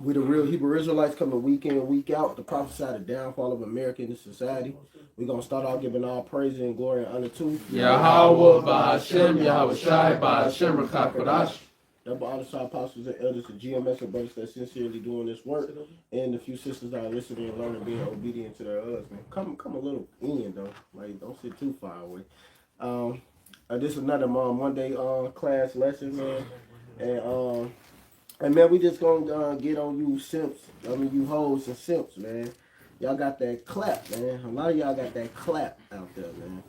We the real Hebrew Israelites coming week in, week out to prophesy the downfall of America in society. We're going to start off giving all praise and glory and honor to YAHAWAH, BAHASHAM, YAHAWASHI, BAHASHAM, Rakakadash. Double honor to our apostles and elders and GMS and brothers that sincerely doing this work, and the few sisters that are listening and learning, being obedient to their husband. Come a little in though, like don't sit too far away. This is another Monday class lesson, man, and man, we just gonna get on you simps. I mean, you hoes and simps, man. Y'all got that clap, man. A lot of y'all got that clap out there, man.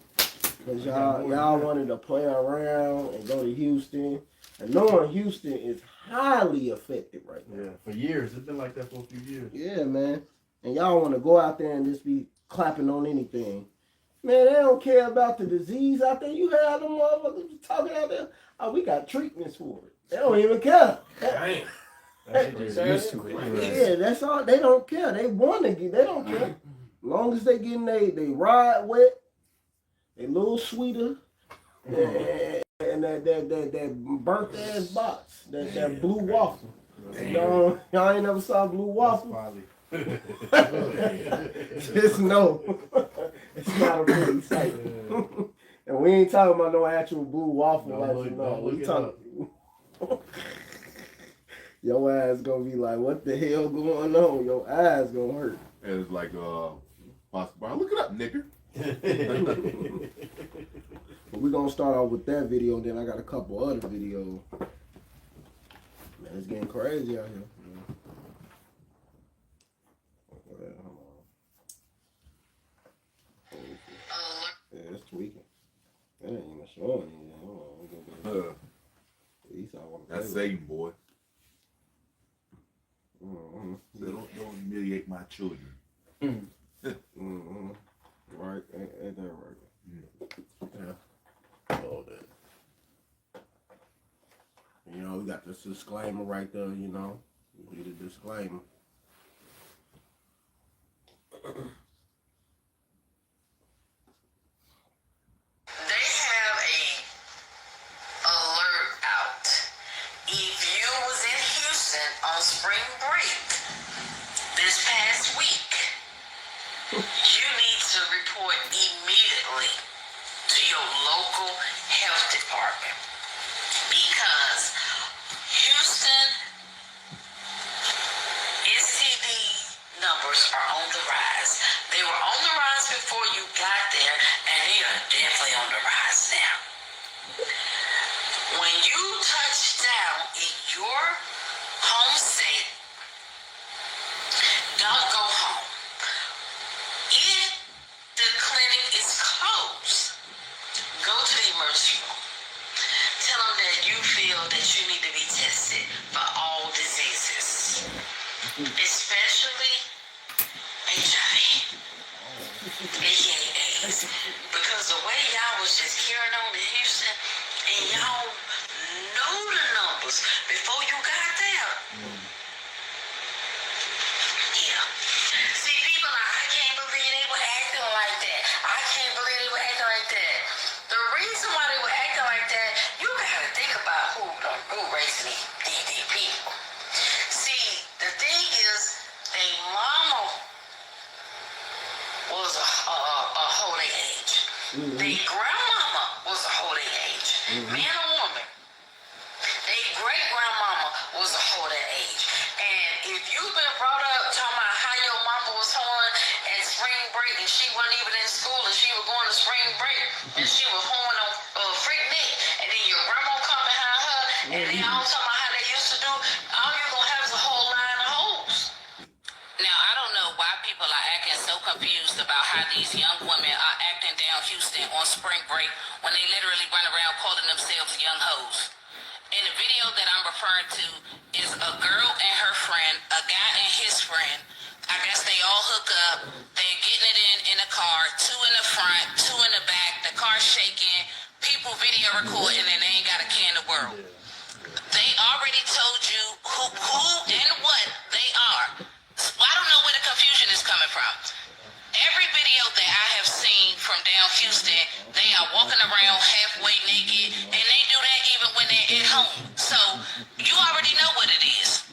Cause y'all wanted to play around and go to Houston. And knowing Houston is highly affected right now. Yeah, for years. It's been like that for a few years. Yeah, man. And y'all want to go out there and just be clapping on anything. Man, they don't care about the disease out there. You heard them motherfuckers talking out there. Oh, we got treatments for it. They don't even care. Dang. They're used to it. Yeah, that's all. They don't care. They want to get. They don't care. As long as they getting they ride wet, they little sweeter, and that burnt ass box, that blue waffle. Y'all ain't never saw blue waffle. Just know it's not a pretty sight. And we ain't talking about no actual blue waffle, we talking. Your ass gonna be like, what the hell going on? Your eyes gonna hurt. And it's like, possible. Look it up, nigga. But we're gonna start off with that video, and then I got a couple other videos. Man, it's getting crazy out here. Yeah, it's tweaking. That ain't even showing you. That's Satan, boy. Mm-hmm. So don't humiliate my children. Mm-hmm. Right, ain't that right? Yeah. All that. You know, we got this disclaimer right there, you know. We need a disclaimer. They have a alert out. If you was in Houston on spring break this past week, you need to report immediately to your local health department because Houston STD numbers are on the rise. They were on the rise before you got there, and they are definitely on the rise now. When you touch down in your home state, don't go home. If the clinic is closed, go to the emergency room. Tell them that you feel that you need to be tested for all diseases, especially HIV, aka AIDS. Because the way y'all was just carrying on in Houston, and y'all know the numbers before you got there. Yeah. See, people like, I can't believe they were acting like that. I can't believe they were acting like that. The reason why they were acting like that, you gotta think about who raised these people. See, the thing is, a mama was a holy age. The grandmama was a holy age. Man or woman. Their great grandmama was a holy age. And if you've been brought up talking about how your mama was hoeing at spring break and she wasn't even in school and she was going to spring break and she was hoeing on freak Nick, and then your grandma come behind her and they all talking about how they used to do, all you're gonna have is a whole line of hoes. Now, I don't know why people are acting so confused about how these young women are acting down Houston on spring break when they literally run around calling themselves young hoes. And the video that I'm referring to is a girl and her friend, a guy and his friend. I guess they all hook up. They're getting it in a car, two in the front, two in the back. The car's shaking. People video recording and they ain't got a care in the world. They already told you who and what they are. Well, I don't know where the confusion is coming from. Every video that I have seen from down Houston, they are walking around halfway naked, and they do that even when they're at home. So you already know what it is.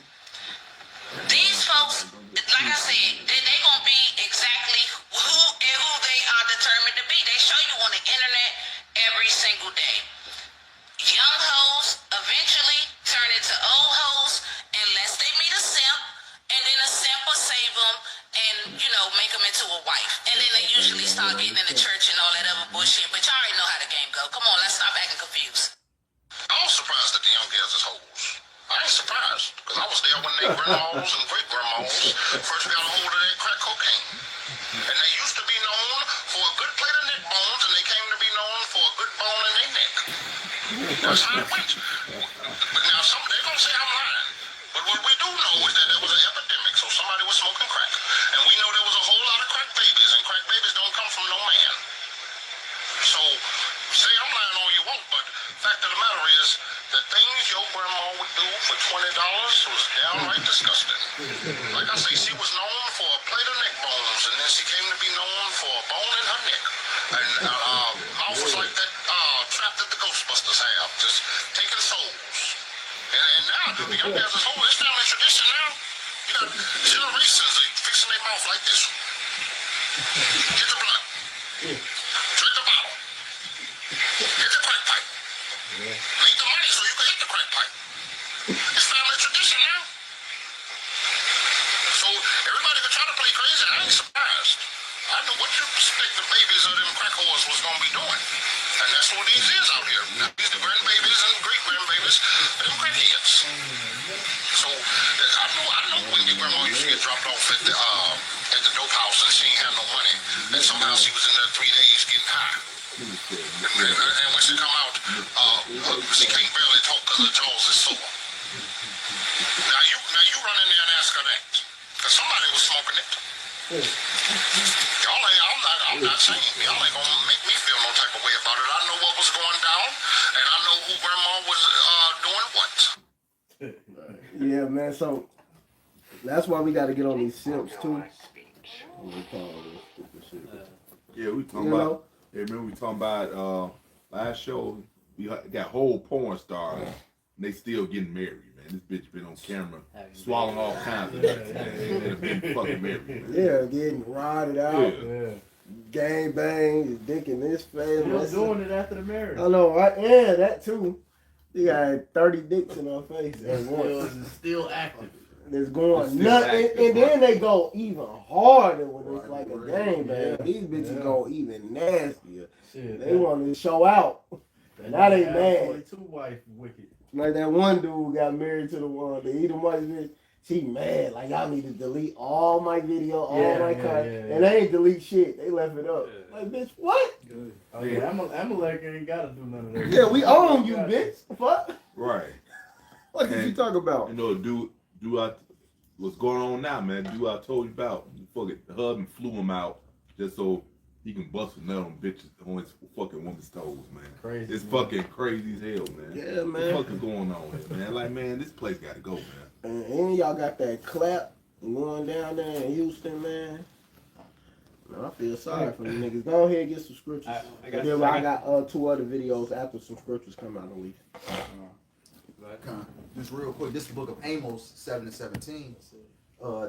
show you on the internet every single day. Young hoes eventually turn into old hoes unless they meet a simp, and then a simp will save them and, you know, make them into a wife. And then they usually start getting in the church and all that other bullshit. But y'all already know how the game go. Come on, let's stop acting confused. I was surprised that the young girls is hoes. I ain't surprised, because I was there when their grandmas and great-grandmas first got a hold of that crack cocaine. And they used to be known for a good plate of neck bones, and they came to be known for a good bone in their neck. That's how it went. Now, they're going to say I'm lying. But what we do know is that there was an epidemic, so somebody was smoking crack. And we know there was a whole lot of crack babies, and crack babies don't come from no man. So, say I'm lying all you want, but the fact of the matter is, the things your grandma would do for $20 was downright disgusting. Like I say, she was known for a plate of neck bones, and then she came to be known for a bone in her neck. And mouth was like that trap that the Ghostbusters have, just taking souls. And now, the young guys is whole, it's family tradition now. You got generations of fixing their mouth like this. Get the blood. Drink the bottle. Hit the crack pipe. Make the money so you can hit the crack pipe. It's family tradition now. So everybody could try to play crazy. I ain't surprised. I know what you expect the babies of them crack whores was going to be doing. And that's what these is out here. Now, these the grandbabies and great-grandbabies, them crackheads. So I know when your grandma used to get dropped off at the dope house and she ain't had no money. And somehow she was in there 3 days getting high. And when she come out, she can't barely talk because her jaws is sore. Now you run in there and ask her that, because somebody was smoking it. I'm not saying y'all ain't gonna make me feel no type of way about it. I know what was going down, and I know who grandma was doing what. Yeah, man. So that's why we got to get on these simps too. Yeah, we talking about. Hey, remember we talking about last show? We got whole porn stars, and they still getting married, man. This bitch been on camera swallowing all kinds of nuts, man. And been fucking married, man. Yeah, getting rotted out, gang bang, his dick in his face. Still doing it after the marriage. I know, right? Yeah, that too. He got 30 dicks in her face at once. It's still active. It's going nuts, and then they go even harder when it's like a gang bang. These bitches go even nastier. Shit, they want to show out. And now they mad. 22 wife wicked. Like that one dude got married to the one, the Edomite bitch. She mad. Like, y'all need to delete all my video, all my content. And they ain't delete shit. They left it up. Like, bitch, what? Good. Oh, yeah, Amalek ain't got to do none of that. Yeah, we own you, bitch. Fuck. Right. What did you talk about? You know, dude, what's going on now, man? Dude, I told you about. Fucking the husband flew him out just so he can bust a nut on bitches on his fucking woman's toes, man. Crazy. It's fucking crazy as hell, man. Yeah, man. What the fuck is going on here, man? Like, man, this place gotta go, man. And y'all got that clap going down there in Houston, man. Man, I feel sorry for them niggas. Go ahead and get some scriptures. I got 2 other videos after some scriptures come out a week. Just real quick, this is the book of Amos 7:17.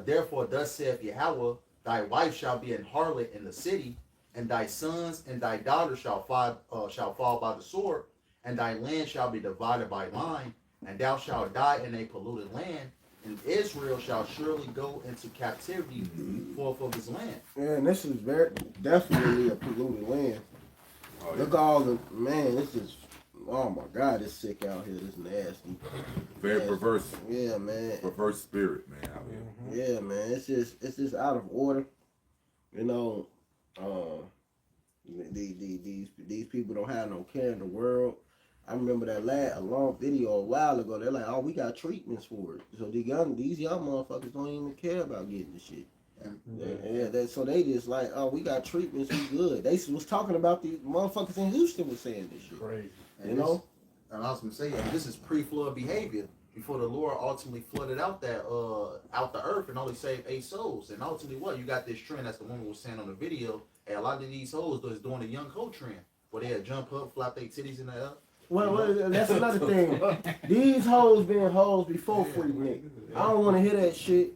Therefore, thus saith Yahawah, thy wife shall be an harlot in the city, and thy sons and thy daughters shall fall by the sword, and thy land shall be divided by line, and thou shalt die in a polluted land, and Israel shall surely go into captivity forth of his land. Yeah, and this is definitely a polluted land. Oh, yeah. Look all the, man, this is, oh my God, it's sick out here. It's nasty. Very perverse. Yeah, man. Perverse spirit, man, out here. Yeah, man. It's just out of order. You know, these people don't have no care in the world. I remember that a long video a while ago. They're like, oh, we got treatments for it. So these young motherfuckers don't even care about getting the shit. So they just like, oh, we got treatments, we good. They was talking about these motherfuckers in Houston was saying this shit. Crazy. And you know? And I was gonna say, this is pre-flood behavior. Before the Lord ultimately flooded out that out the earth and only saved 8 souls. And ultimately what? You got this trend, that's the woman was saying on the video, and a lot of these hoes is doing the young hoe trend. Where they jump up, flap their titties in the air. Well, that's another thing. These hoes been hoes before Freak Nick. I don't want to hear that shit.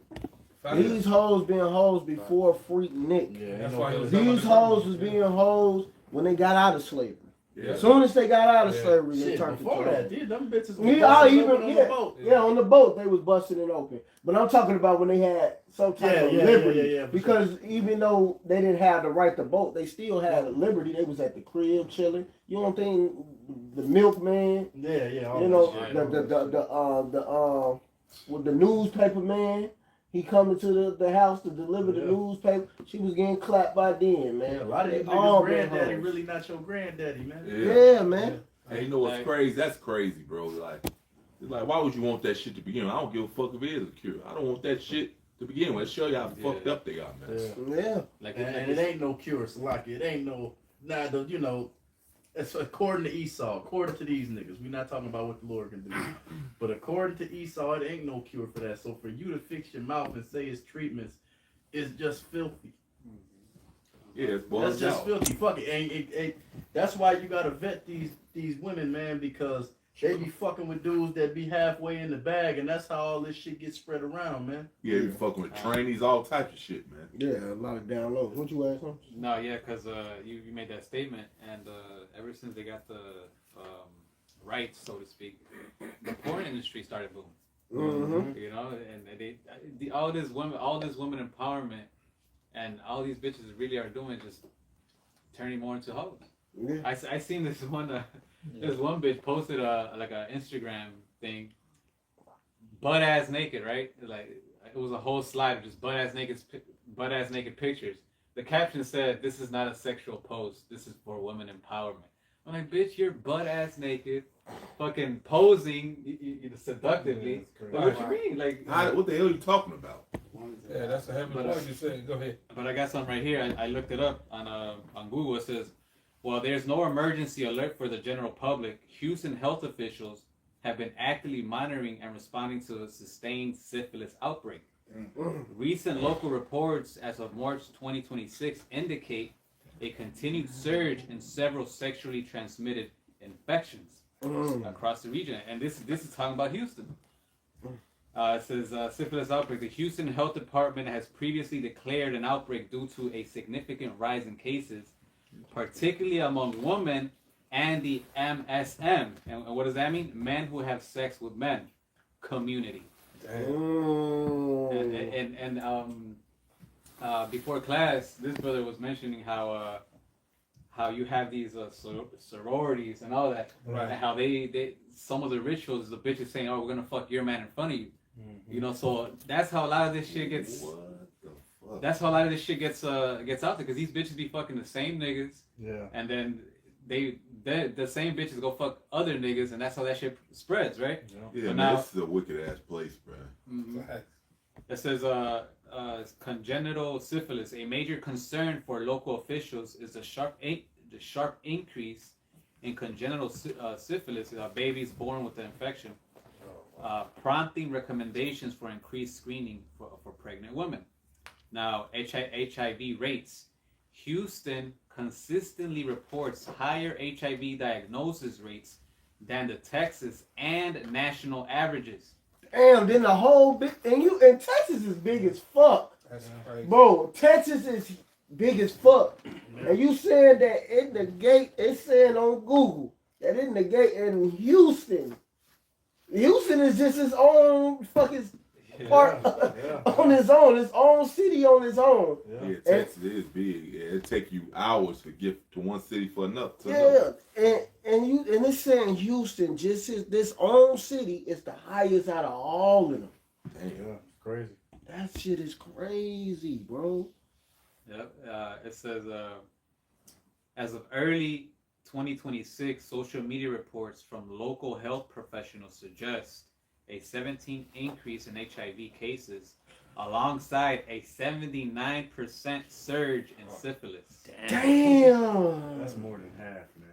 These hoes been hoes before Freak Nick. Yeah, that's why these hoes was being hoes when they got out of slavery. Yeah. As soon as they got out of Yeah. slavery, they Shit, turned before into that, dude, them bitches was Yeah, busting even- open on yeah. the boat. Yeah, on the boat they was busting it open. But I'm talking about when they had some type of liberty. yeah, for because even though they didn't have the right to vote, they still had liberty. They was at the crib chilling. You don't think the milkman, Yeah, all you that know, shit. with the newspaper man, he coming to the house to deliver the Yeah. newspaper. She was getting clapped by then, man. Yeah, a lot of They these all niggas' been granddaddy hoes. really not your granddaddy, man. Yeah, man. Hey, you know what's crazy? That's crazy, bro. Like, it's like, why would you want that shit to begin with? I don't give a fuck if it is a cure. I don't want that shit to begin with. Show you how fucked up they are, man. Yeah. And it ain't no cure, Salaki. It ain't no, you know, it's according to Esau, according to these niggas. We're not talking about what the Lord can do. But according to Esau, it ain't no cure for that. So for you to fix your mouth and say it's treatments is just filthy. Yeah, it's That's bugged just out. filthy. Fuck it. That's why you gotta vet these women, man, because they be fucking with dudes that be halfway in the bag, and that's how all this shit gets spread around, man. Yeah, you fucking with trainees, all types of shit, man. Yeah, a lot of downloads. What you ask him? No, yeah, because you made that statement, and ever since they got the rights, so to speak, the porn industry started booming. Mm-hmm. You know, and all this women empowerment, and all these bitches really are doing just turning more into hoes. Yeah. I seen this one. This one bitch posted like a Instagram thing, butt ass naked, right? Like it was a whole slide of just butt ass naked pictures. The caption said, "This is not a sexual post. This is for women empowerment." I'm like, bitch, you're butt ass naked, fucking posing, you know, seductively. Like, what you mean? Like, What the hell are you talking about? Yeah, that's a heavy point you said. Go ahead. But I got something right here. I looked it up on Google. It says, "While there's no emergency alert for the general public, Houston health officials have been actively monitoring and responding to a sustained syphilis outbreak. Recent local reports as of March 2026 indicate a continued surge in several sexually transmitted infections across the region." And this is talking about Houston. It says, syphilis outbreak. The Houston Health Department has previously declared an outbreak due to a significant rise in cases, particularly among women and the MSM. And what does that mean? Men who have sex with men community. And before class, this brother was mentioning how you have these sororities and all that, Right. and how they some of the rituals, the bitches saying, "Oh, we're gonna fuck your man in front of you," you know. So that's how a lot of this shit gets. What the fuck? That's how a lot of this shit gets out there, because these bitches be fucking the same niggas, Yeah. and then the same bitches go fuck other niggas, and that's how that shit spreads, right? Yeah, But man, now- this is a wicked ass place, bro. It says congenital syphilis. A major concern for local officials is the sharp increase in congenital syphilis, babies born with the infection, prompting recommendations for increased screening for pregnant women. Now, HIV rates. Houston consistently reports higher HIV diagnosis rates than the Texas and national averages. Damn, then the whole big and Texas is big as fuck. That's crazy. Bro, Texas is big as fuck. And you said that in the gate, it's saying on Google that in the gate in Houston is just his own fucking part on his own city on his own. Yeah, Texas is big. Yeah, it take you hours to get to one city for another. And it's saying Houston, just this own city, is the highest out of all of them. Damn. Yeah, crazy. That shit is crazy, bro. Yep. It says, as of early 2026, social media reports from local health professionals suggest a 17% increase in HIV cases, alongside a 79% surge in syphilis. Damn. That's more than half, man.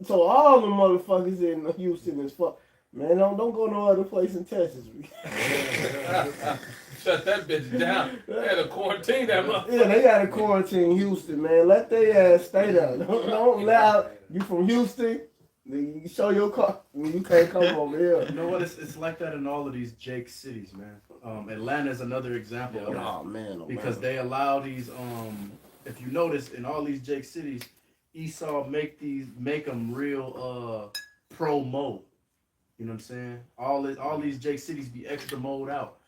So all the motherfuckers in Houston is fuck. Man, don't go no other place in Texas. Shut that bitch down. They had to quarantine that motherfucker. Yeah, they got to quarantine Houston, man. Let their ass stay there. Don't allow you from Houston. You show your car. You can't come over here. You know what? It's like that in all of these Jake cities, man. Atlanta is another example of that. Oh man, Because they allow these if you notice in all these Jake cities, Esau make them real pro mode. You know what I'm saying? All these J cities be extra mode out.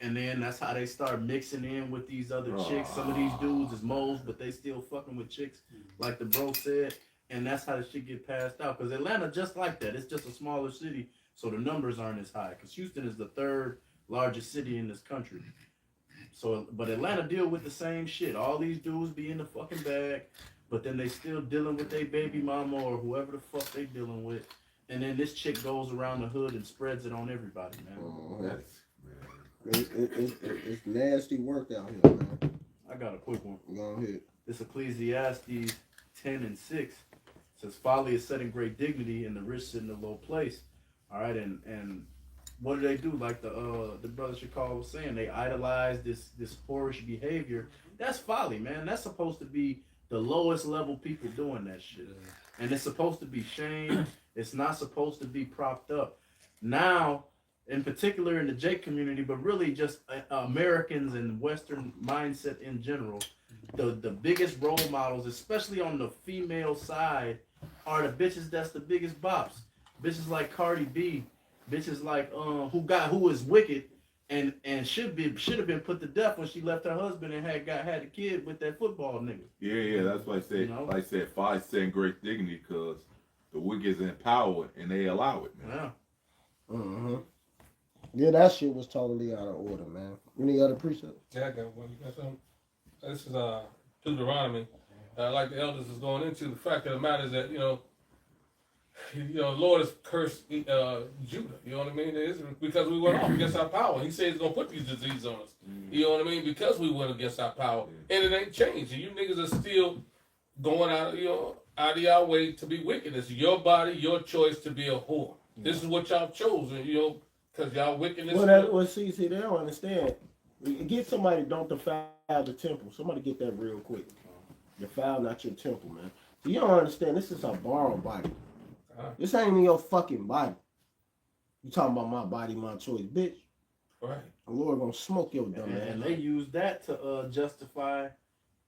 And then that's how they start mixing in with these other chicks. Some of these dudes is moles, but they still fucking with chicks, like the bro said. And that's how the shit get passed out. Because Atlanta just like that. It's just a smaller city, so the numbers aren't as high. Because Houston is the 3rd largest city in this country. So, but Atlanta deal with the same shit. All these dudes be in the fucking bag, but then they still dealing with their baby mama or whoever the fuck they dealing with. And then this chick goes around the hood and spreads it on everybody, man. It's nasty work out here, man. I got a quick one. Go ahead. This Ecclesiastes 10:6 says, "Folly is set in great dignity, and the rich sit in a low place." All right, and what do they do? Like the brother Shakal was saying, they idolize this whorish behavior. That's folly, man. That's supposed to be the lowest level people doing that shit, and it's supposed to be shamed. It's not supposed to be propped up. Now, in particular in the Jake community, but really just Americans and Western mindset in general, the biggest role models, especially on the female side, are the bitches that's the biggest bops. Bitches like Cardi B, bitches like who is wicked and should have been put to death when she left her husband and had a kid with that football nigga. Yeah, that's why I said, like I said, five saying great dignity because the wicked is in power and they allow it, man. Yeah. Yeah, that shit was totally out of order, man. Any other precepts? Yeah, I got one. You got something? This is Deuteronomy. Like the elders is going into, the fact of the matter is that, the Lord has cursed Judah. You know what I mean? It is because we went off against our power. He said he's going to put these diseases on us. You know what I mean? Because we went against our power. And it ain't changed. You niggas are still going out of your way to be wicked. It's your body, your choice to be a whore. This is what y'all chosen, because y'all wickedness. See, they don't understand. Get somebody, don't defile the temple. Somebody get that real quick. Defile not your temple, man. So you don't understand. This is a borrowed body. This ain't even your fucking body. You talking about my body, my choice, bitch. Right. The Lord gonna smoke your dumb ass. And they use that to justify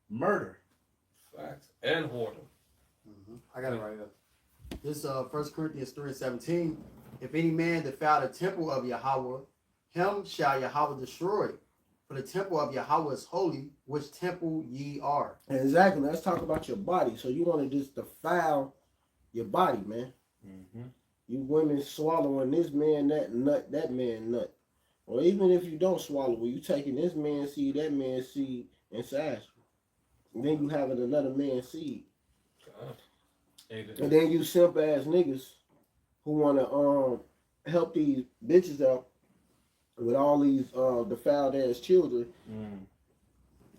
murder. Facts. And whoredom. I got it right here. This 1 Corinthians 3:17. If any man defile the temple of Yahawah, him shall Yahawah destroy. For the temple of Yahawah is holy, which temple ye are. Exactly. Let's talk about your body. So you want to just defile your body, man. You women swallowing this man that nut, that man nut. Or even if you don't swallow it, you taking this man's seed, that man's seed inside you. And then you having another man's seed. And then you simp ass niggas who want to help these bitches out with all these defiled ass children,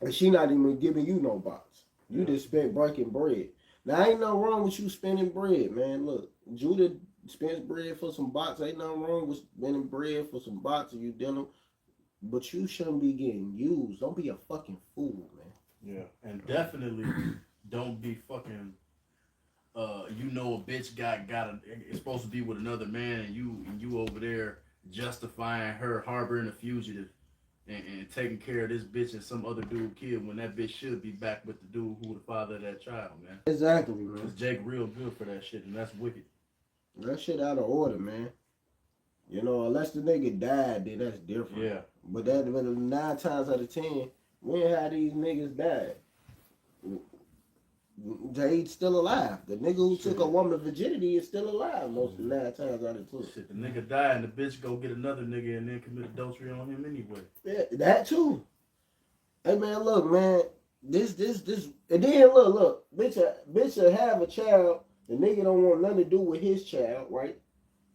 and she not even giving you no box. You just spent breaking bread. Now ain't nothing wrong with you spending bread, man. Look, Judah spends bread for some box. Ain't nothing wrong with spending bread for some box and you dealing, but you shouldn't be getting used. Don't be a fucking fool, man. Yeah, and definitely don't be fucking. A bitch is supposed to be with another man, and you over there justifying her harboring a fugitive and taking care of this bitch and some other dude kid when that bitch should be back with the dude who the father of that child, man. Exactly, man. Cause Jake real good for that shit, and that's wicked. That shit out of order, man. Unless the nigga died, then that's different. Yeah. But 9 times out of 10, when how these niggas died? They still alive. The nigga who took a woman's virginity is still alive most 9 times out of 10. Shit, the nigga died and the bitch go get another nigga and then commit adultery on him anyway. Yeah, that too. Hey man, look, man. This and then look, bitch will have a child, the nigga don't want nothing to do with his child, right?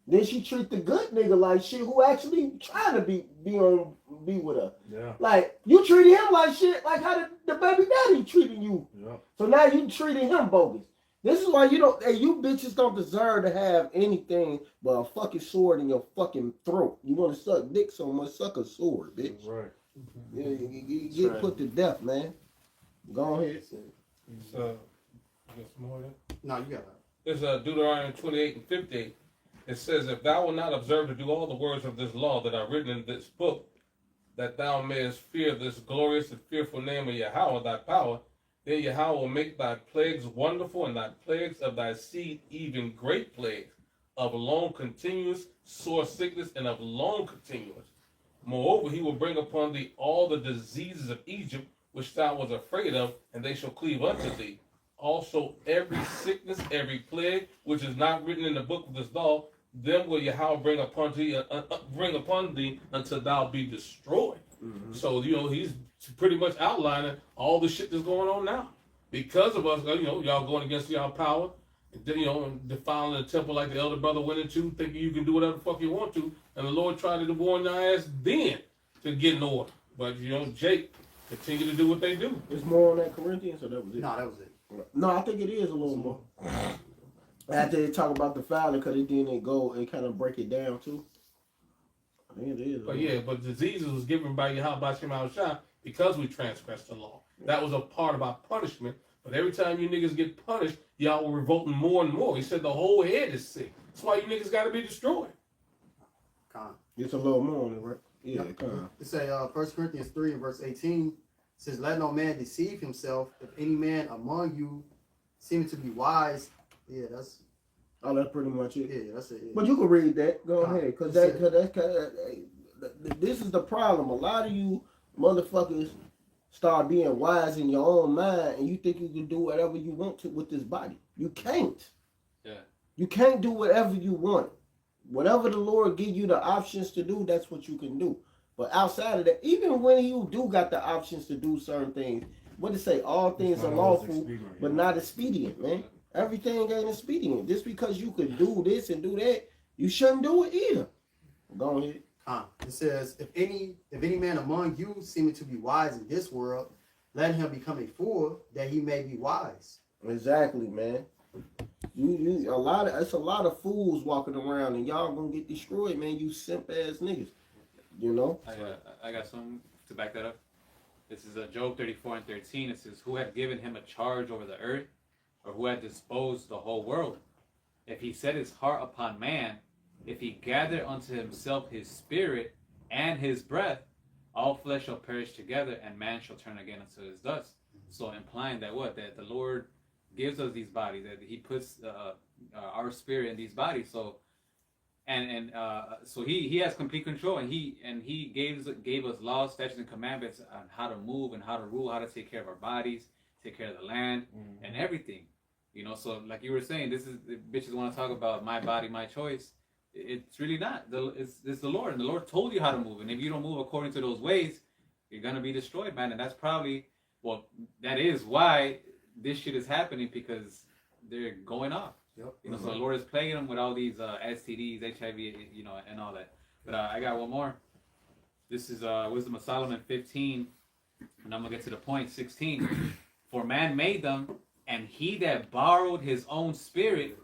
Then she treat the good nigga like shit who actually trying to be with her. Yeah. Like, you treated him like shit, like how the baby daddy treating you. Yeah. So now you treating him bogus. This is why you bitches don't deserve to have anything but a fucking sword in your fucking throat. You want to suck dick so much, suck a sword, bitch. Right. Yeah, you get put to death, man. Go ahead. So, you got some more there? No, you got it. It's Deuteronomy 28:58. It says, if thou wilt not observe to do all the words of this law that are written in this book, that thou mayest fear this glorious and fearful name of Yahawah, thy power, Then Yahweh will make thy plagues wonderful, and thy plagues of thy seed even great plagues, of long continuous sore sickness, and of long continuance. Moreover, he will bring upon thee all the diseases of Egypt, which thou was afraid of, and they shall cleave unto thee. Also every sickness, every plague, which is not written in the book of this law, them will Yahweh bring upon thee until thou be destroyed. Mm-hmm. So, he's pretty much outlining all the shit that's going on now. Because of us, y'all going against y'all power, defiling the temple like the elder brother went into, thinking you can do whatever the fuck you want to, and the Lord tried to warn your ass then to get in order. But, Jake continue to do what they do. There's more on that Corinthians, or that was it? No, that was it. No, I think it is a little more. After they talk about the filing, because it didn't go and kind of break it down too. I think it is. But diseases was given by YAHAWASHI because we transgressed the law. That was a part of our punishment. But every time you niggas get punished, y'all were revolting more and more. He said the whole head is sick. That's why you niggas got to be destroyed. It's a little more on it, right? Yeah, It say 1 Corinthians 3 and verse 18 says, "Let no man deceive himself. If any man among you seeming to be wise," that's pretty much it. Yeah, that's it. Yeah. But you can read that. Go ahead, because this is the problem. A lot of you motherfuckers start being wise in your own mind, and you think you can do whatever you want to with this body. You can't. Yeah. You can't do whatever you want. Whatever the Lord give you the options to do, that's what you can do. But outside of that, even when you do got the options to do certain things, what it say? All things are lawful, but not expedient, man. Everything ain't expedient. Just because you could do this and do that, you shouldn't do it either. Go ahead. It says, if any man among you seeming to be wise in this world, let him become a fool, that he may be wise. Exactly, man. It's a lot of fools walking around, and y'all gonna get destroyed, man. You simp ass niggas. I got something to back that up. This is Job 34 and 13. It says, "Who had given him a charge over the earth, or who had disposed the whole world? If he set his heart upon man, if he gather unto himself his spirit and his breath, all flesh shall perish together, and man shall turn again unto his dust." So implying that that the Lord gives us these bodies, that he puts our spirit in these bodies. So so he has complete control, and he gave us laws, statutes, and commandments on how to move and how to rule, how to take care of our bodies, take care of the land, and everything. So like you were saying, this is the bitches want to talk about my body, my choice. It's really not. It's the Lord, and the Lord told you how to move, and if you don't move according to those ways, you're gonna be destroyed, man. And that's probably that is why this shit is happening, because they're going off. Yep. So the Lord is plaguing them with all these STDs, HIV, and all that. But I got one more. This is Wisdom of Solomon 15, and I'm gonna get to the point. 16. "For man made them, and he that borrowed his own spirit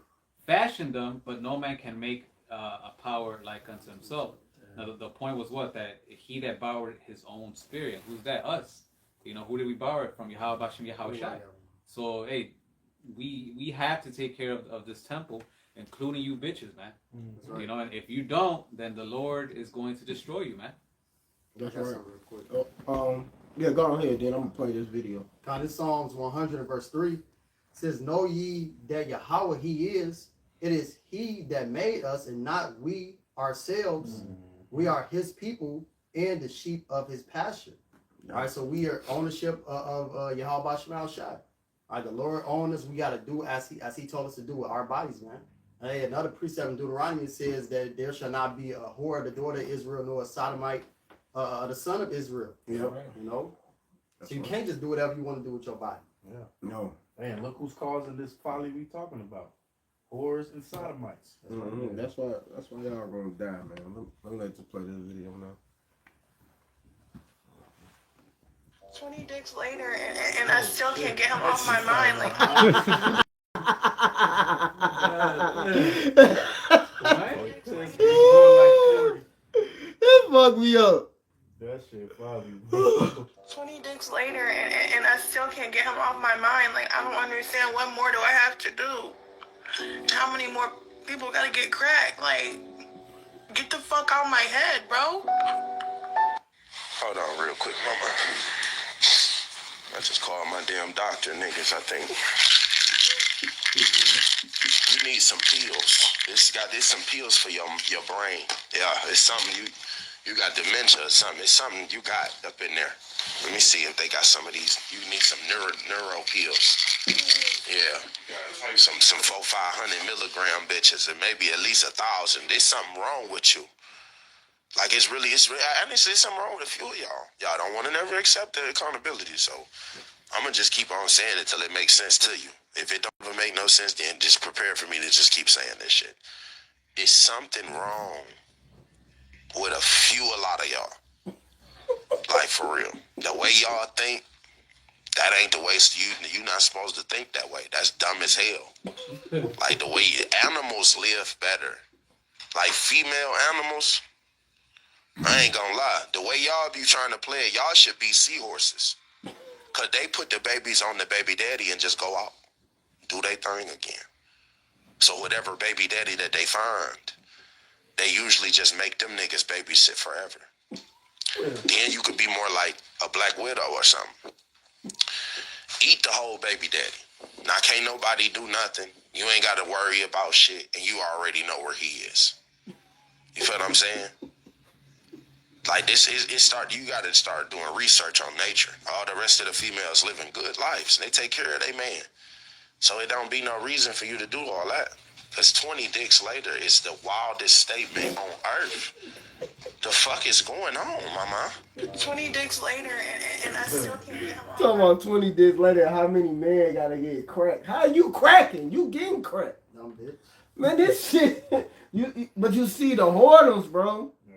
fashioned them, but no man can make a power like unto himself." Now the point was that he that borrowed his own spirit. Who's that? Us. Who did we borrow it from? YAHAWASHI, YAHAWASHI. So hey, we have to take care of this temple, including you bitches, man. Right. And if you don't, then the Lord is going to destroy you, man. That's right. Real quick. Yeah, go ahead, then I'm gonna play this video. This Psalms 100 verse 3 says, "Know ye that Yahawah He is. It is He that made us, and not we ourselves. We are His people and the sheep of His pasture." All right, so we are ownership of YAHAWASHI. All right, the Lord owns us. We got to do as he told us to do with our bodies, man. And another precept in Deuteronomy says that there shall not be a whore, the daughter of Israel, nor a sodomite, the son of Israel. Yeah. So you can't just do whatever you want to do with your body. Yeah. No. Man, look who's causing this folly we talking about. Whores and sodomites. That's why y'all gonna die, man. Let me play this video now. 20 dicks later, and I still can't get him off my mind. Like, That fucked me up. That shit probably. 20 dicks later, and I still can't get him off my mind. Like, I don't understand, what more do I have to do? How many more people gotta get cracked? Like, get the fuck out of my head, bro. Hold on real quick, mama. I just called my damn doctor, niggas. I think you need some pills. There's some pills for your brain. Yeah, it's something you got dementia or something. It's something you got up in there. Let me see if they got some of these. You need some neuro pills. Yeah, some 400-500 milligram bitches, and maybe at least 1,000. There's something wrong with you. Like it's really honestly, there's something wrong with a few of y'all. Y'all don't want to never accept the accountability. So I'm gonna just keep on saying it till it makes sense to you. If it don't even make no sense, then just prepare for me to just keep saying this shit. There's something wrong with a lot of y'all. Like for real. The way y'all think, that ain't the way you not supposed to think that way. That's dumb as hell. Like the way animals live better. Like female animals, I ain't gonna lie. The way y'all be trying to play it, y'all should be seahorses. Cause they put the babies on the baby daddy and just go out. Do their thing again. So whatever baby daddy that they find, they usually just make them niggas babysit forever. Then you could be more like a black widow or something. Eat the whole baby daddy. Now can't nobody do nothing. You ain't got to worry about shit, and you already know where he is. You feel what I'm saying? Like this is you got to start doing research on nature. All the rest of the females living good lives, and they take care of their man. So it don't be no reason for you to do all that. Because 20 dicks later is the wildest statement on earth. The fuck is going on, mama? 20 dicks later, and I still can't get him off. Talking about 20 dicks later, how many men gotta get cracked? How you cracking? You getting cracked. Dumb bitch. Man, this shit, but you see the whoredoms, bro. Yeah.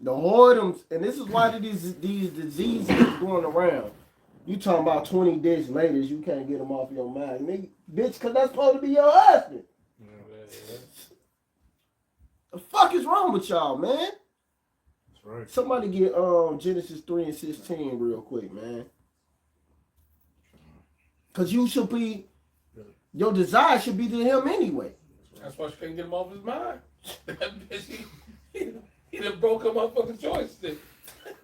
The whoredoms, and this is why these diseases is going around. You talking about 20 dicks later, you can't get them off your mind. Nigga, bitch, because that's supposed to be your husband. The fuck is wrong with y'all, man? That's right. Somebody get Genesis 3:16 real quick, man. Because you should be, your desire should be to him anyway. That's why she can't get him off his mind. That bitch, he done broke her motherfucking joystick.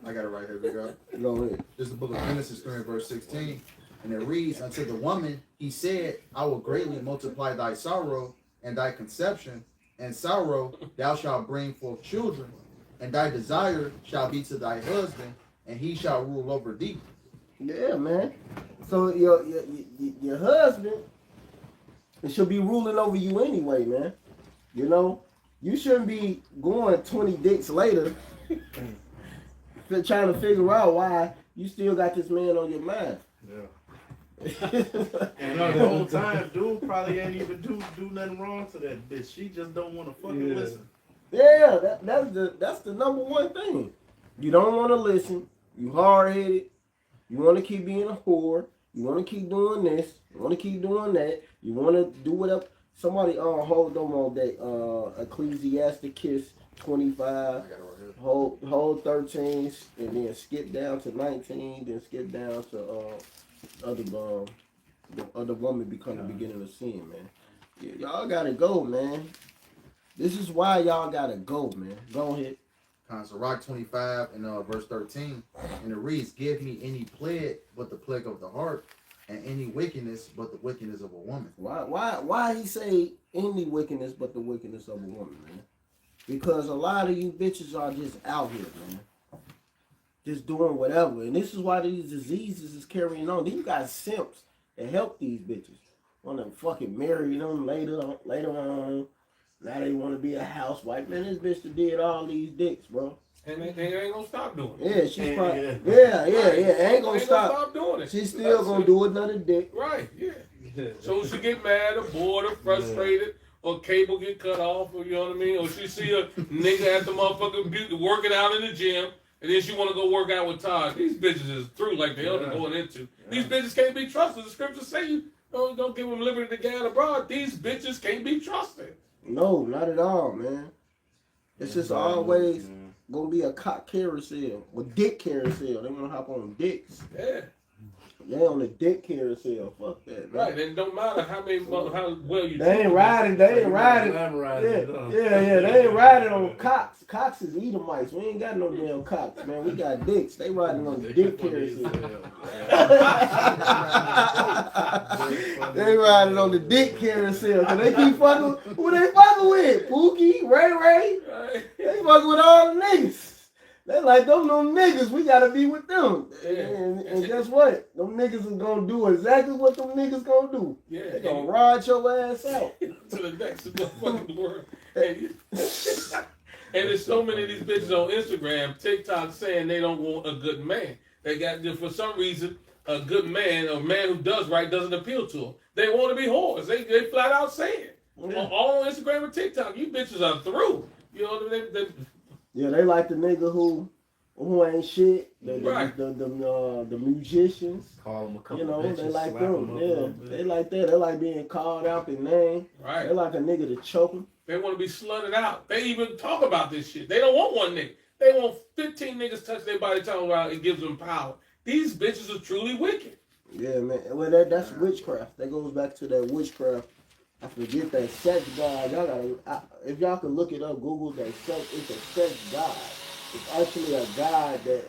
I got it right here, big up. Go ahead. This is the book of Genesis 3 verse 16. And it reads, unto the woman, he said, I will greatly multiply thy sorrow and thy conception, and sorrow thou shalt bring forth children, and thy desire shall be to thy husband, and he shall rule over thee. Yeah, man. So your husband should be ruling over you anyway, man. You know, you shouldn't be going 20 dicks later trying to figure out why you still got this man on your mind. Yeah. And the whole time, dude probably ain't even do nothing wrong to that bitch. She just don't want to fucking listen. Yeah, that's the number one thing. You don't want to listen. You hard-headed. You want to keep being a whore. You want to keep doing this. You want to keep doing that. You want to do whatever. Somebody hold them on that Ecclesiasticus 25. Hold 13, and then skip down to 19, then skip down to the other woman become the beginning of sin, man. Yeah, y'all gotta go, man. This is why y'all gotta go, man. Go ahead. So Rock 25 and verse 13, and it reads, give me any plague but the plague of the heart, and any wickedness but the wickedness of a woman. Why he say any wickedness but the wickedness of a woman, man? Because a lot of you bitches are just out here, man. Just doing whatever. And this is why these diseases is carrying on. Then you got simps that help these bitches. Want to fucking marry them later on. Now they want to be a housewife. Man, this bitch that did all these dicks, bro. And they ain't gonna stop doing it. Yeah, she's probably, yeah. Ain't gonna stop doing it. She's still gonna do another dick. Right, yeah. So she get mad or bored or frustrated. Or cable get cut off, or you know what I mean? Or she see a nigga at the motherfucking working out in the gym, and then she want to go work out with Todd. These bitches is through like the elder going into. These bitches can't be trusted. The scriptures say you don't give them liberty to gad abroad. These bitches can't be trusted. No, not at all, man. It's just always gonna be a cock carousel or dick carousel. They wanna hop on dicks. Yeah. They on the dick carousel. Fuck that. Man. Right, and it don't matter how well you. They ain't riding. They ain't riding. Yeah. They ain't riding on cocks. Cocks is Edomites. We ain't got no damn cocks, man. We got dicks. They riding on the dick carousel. They riding on the dick carousel. Cause they keep fucking. Who they fucking with? Pookie, Ray. They fucking with all the niggas. They like them niggas, we gotta be with them. Yeah. And guess what? Them niggas is gonna do exactly what them niggas gonna do. Yeah. They gonna ride your ass out. To the next fucking world. And there's so many of these bitches on Instagram, TikTok saying they don't want a good man. They got, for some reason, a good man, a man who does right, doesn't appeal to them. They want to be whores. They flat out say it. Yeah. All on Instagram and TikTok. You bitches are through. You know what I mean? Yeah, they like the nigga who ain't shit. The musicians. Call them a couple. You know, bitches, they like them. Yeah, they like that. They like being called out their name. Right. They like a nigga to choke them. They want to be slutted out. They even talk about this shit. They don't want one nigga. They want 15 niggas touch their body talking about it gives them power. These bitches are truly wicked. Yeah, man. Well, that's witchcraft. That goes back to that witchcraft. I forget that sex god. Y'all gotta, if y'all can look it up, Google that sex. It's a sex god. It's actually a god that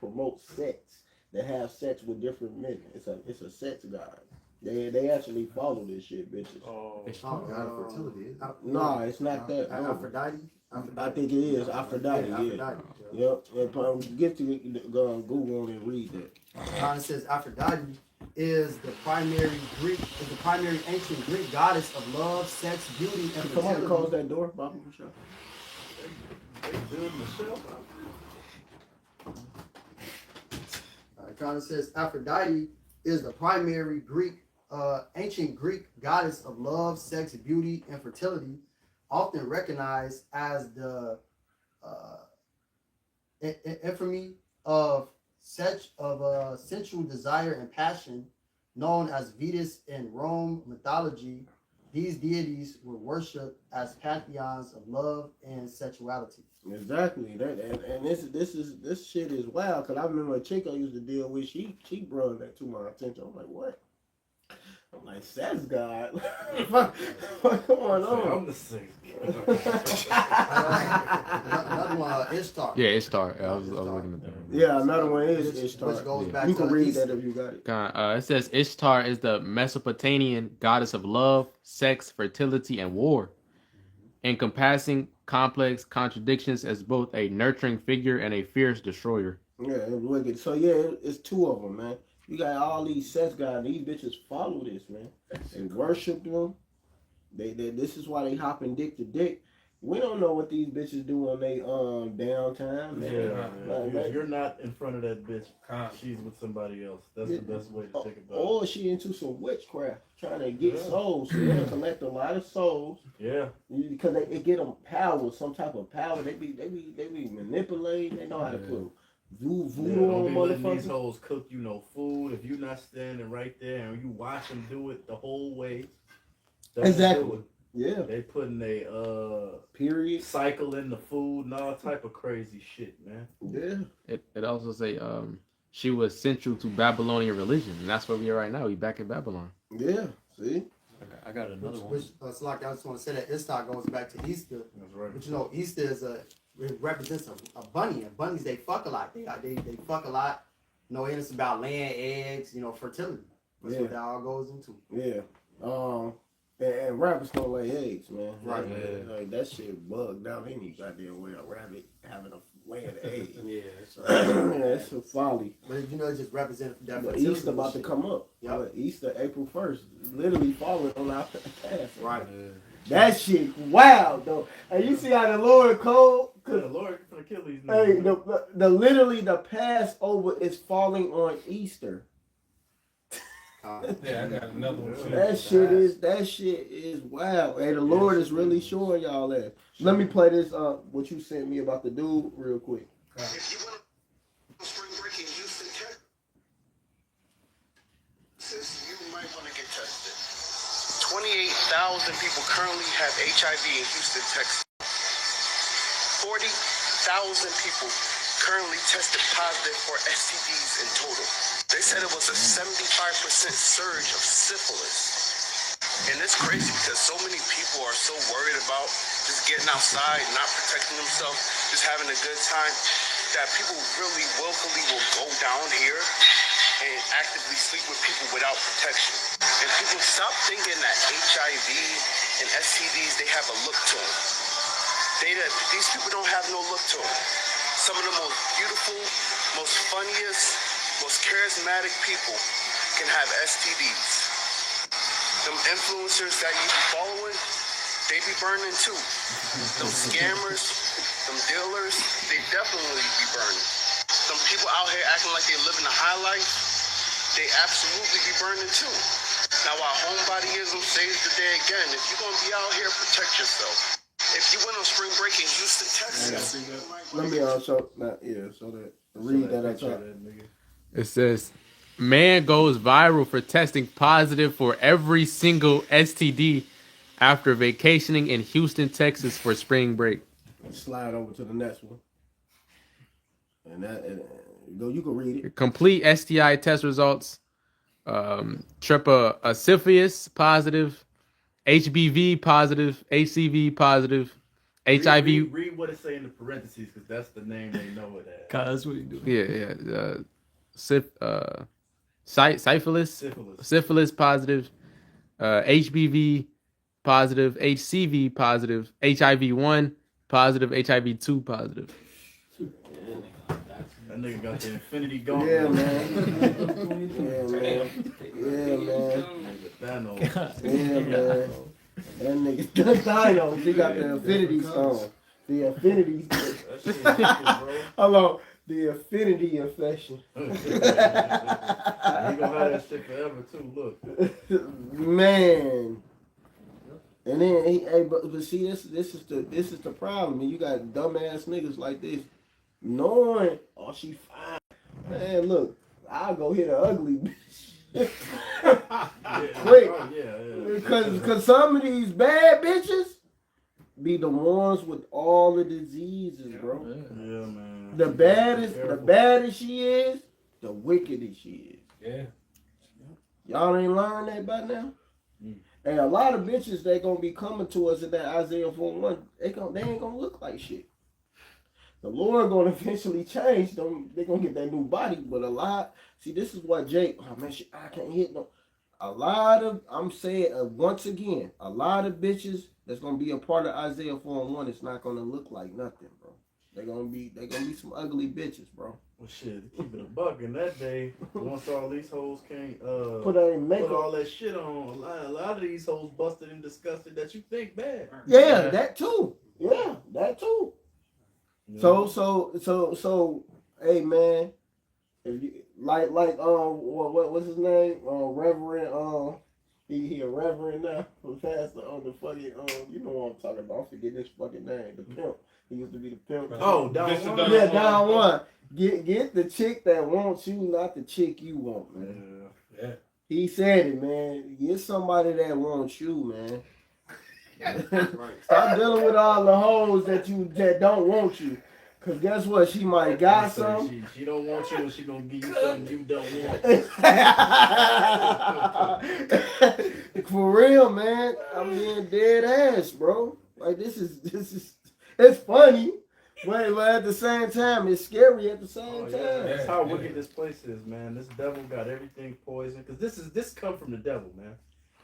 promotes sex. That have sex with different men. It's a sex god. They actually follow this shit, bitches. It's not god of fertility. No, it's not that. Aphrodite. I think it is Aphrodite. Yeah. Yep. Get to Google and read that. It says Aphrodite is the primary ancient Greek goddess of love, sex, beauty, and fertility. Come on, close that door, Bobby. It says Aphrodite is the primary ancient Greek goddess of love, sex, beauty, and fertility, often recognized as the infamy of sensual desire and passion, known as Venus in Rome mythology. These deities were worshipped as pantheons of love and sexuality. Exactly. This shit is wild. Cause I remember a chick I used to deal with. She brought that to my attention. I'm like, what? I'm like, sex god. What's going on? I'm the same. Another one, Ishtar. Yeah, Ishtar. I was looking at that. Yeah, another one is Ishtar. Which goes back you to can read that if you got it. It says Ishtar is the Mesopotamian goddess of love, sex, fertility, and war, encompassing complex contradictions as both a nurturing figure and a fierce destroyer. Yeah, it's wicked. So yeah, it's two of them, man. You got all these sex guys. These bitches follow this, man. They worship them. This is why they hopping dick to dick. We don't know what these bitches do on their downtime, man. Yeah, if you're not in front of that bitch, she's with somebody else. That's the best way to think about it. Or she into some witchcraft, trying to get souls. So they collect a lot of souls. Yeah. Because it get them power, some type of power. They be manipulating. They know how to put voodoo on motherfuckers. These hoes cook you no food if you're not standing right there and you watch them do it the whole way. Exactly. Yeah. They putting a period cycle in the food and all type of crazy shit, man. Yeah. It also say she was central to Babylonian religion, and that's where we are right now. We back in Babylon. Yeah. See. I got another one. It's like I just want to say that Ishtar goes back to Easter. That's right. But you know, Easter is it represents a bunny, and bunnies they fuck a lot. They fuck a lot. You know, and it's about laying eggs. You know, fertility. That's what that all goes into. Yeah. And rabbits don't lay eggs, man. Right. Like that shit bugged out any goddamn way. A rabbit having a laying egg. It's a folly. But you know, it just represents that. But Easter about to come up. Yeah. Easter, April 1st, literally falling on our path. Right. That shit wild though. And you see how the Lord cold? The Lord for the kill these niggas. Hey, the literally the Passover is falling on Easter. Yeah, I got another one too. That shit is wild. Hey, the Lord is really showing y'all that. Let me play this what you sent me about the dude real quick. If you want to spring break in Houston, Texas, you might want to get tested. 28,000 people currently have HIV in Houston, Texas. 40,000 people currently tested positive for STDs in total. They said it was a 75% surge of syphilis. And it's crazy because so many people are so worried about just getting outside, not protecting themselves, just having a good time, that people really willfully will go down here and actively sleep with people without protection. And people stop thinking that HIV and STDs, they have a look to them. These people don't have no look to them. Some of the most beautiful, most funniest, most charismatic people can have STDs. Them influencers that you be following, they be burning too. Them scammers, them dealers, they definitely be burning. Some people out here acting like they're living a high life, they absolutely be burning too. Now while homebodyism saves the day again, if you're gonna be out here, protect yourself. If you went on spring break in Houston, Texas. Let me show that. Read that at top. It says, man goes viral for testing positive for every single STD after vacationing in Houston, Texas for spring break. Slide over to the next one. You can read it. Complete STI test results. Syphilis positive, HBV positive, HCV positive, HIV. Read what it say in the parentheses, because that's the name they know it as. Cause what you do? Yeah. Syphilis positive, HBV positive, HCV positive, HIV-1 positive, HIV-2 positive. That nigga got the infinity gauntlet. Yeah, man. That nigga Thanos, he got the infinity stone. The infinity. Hello. The affinity infection. He gonna have that shit forever too. Look, man. And then but see, this is the problem. And you got dumbass niggas like this, knowing, oh, she fine. Man, look, I'll go hit an ugly bitch. Quick, because some of these bad bitches be the ones with all the diseases, bro. Yeah, man. The baddest she is, the wickedest she is. Yeah. Y'all ain't learned that by now? And a lot of bitches, they gonna be coming to us in that Isaiah 4:1. They ain't gonna look like shit. The Lord gonna eventually change them. They gonna get that new body. But this is what Jake, I can't hit no. I'm saying once again, a lot of bitches that's gonna be a part of Isaiah 4:1, it's not gonna look like nothing, bro. They gonna be some ugly bitches, bro. Well, shit, keep it a buck. In that day, once all these hoes can't put all that shit on, a lot of these hoes busted and disgusted that you think bad. Yeah, that too. Yeah, that too. Yeah. So, hey man, if you what's his name? Reverend he a reverend now, pastor on the fucking you know what I'm talking about. I'm forgetting his fucking name. The pimp. He used to be the pimp. Oh, Don Juan. Yeah, Don Juan. Get the chick that wants you, not the chick you want, man. Yeah. He said it, man. Get somebody that wants you, man. Stop dealing with all the hoes that don't want you. Cause guess what? She might got some. She don't want you, and she gonna give you something you don't want. For real, man. I'm being dead ass, bro. Like this is it's funny, but at the same time, it's scary at the same time. That's how wicked this place is, man. This devil got everything poisoned. Cause this come from the devil, man.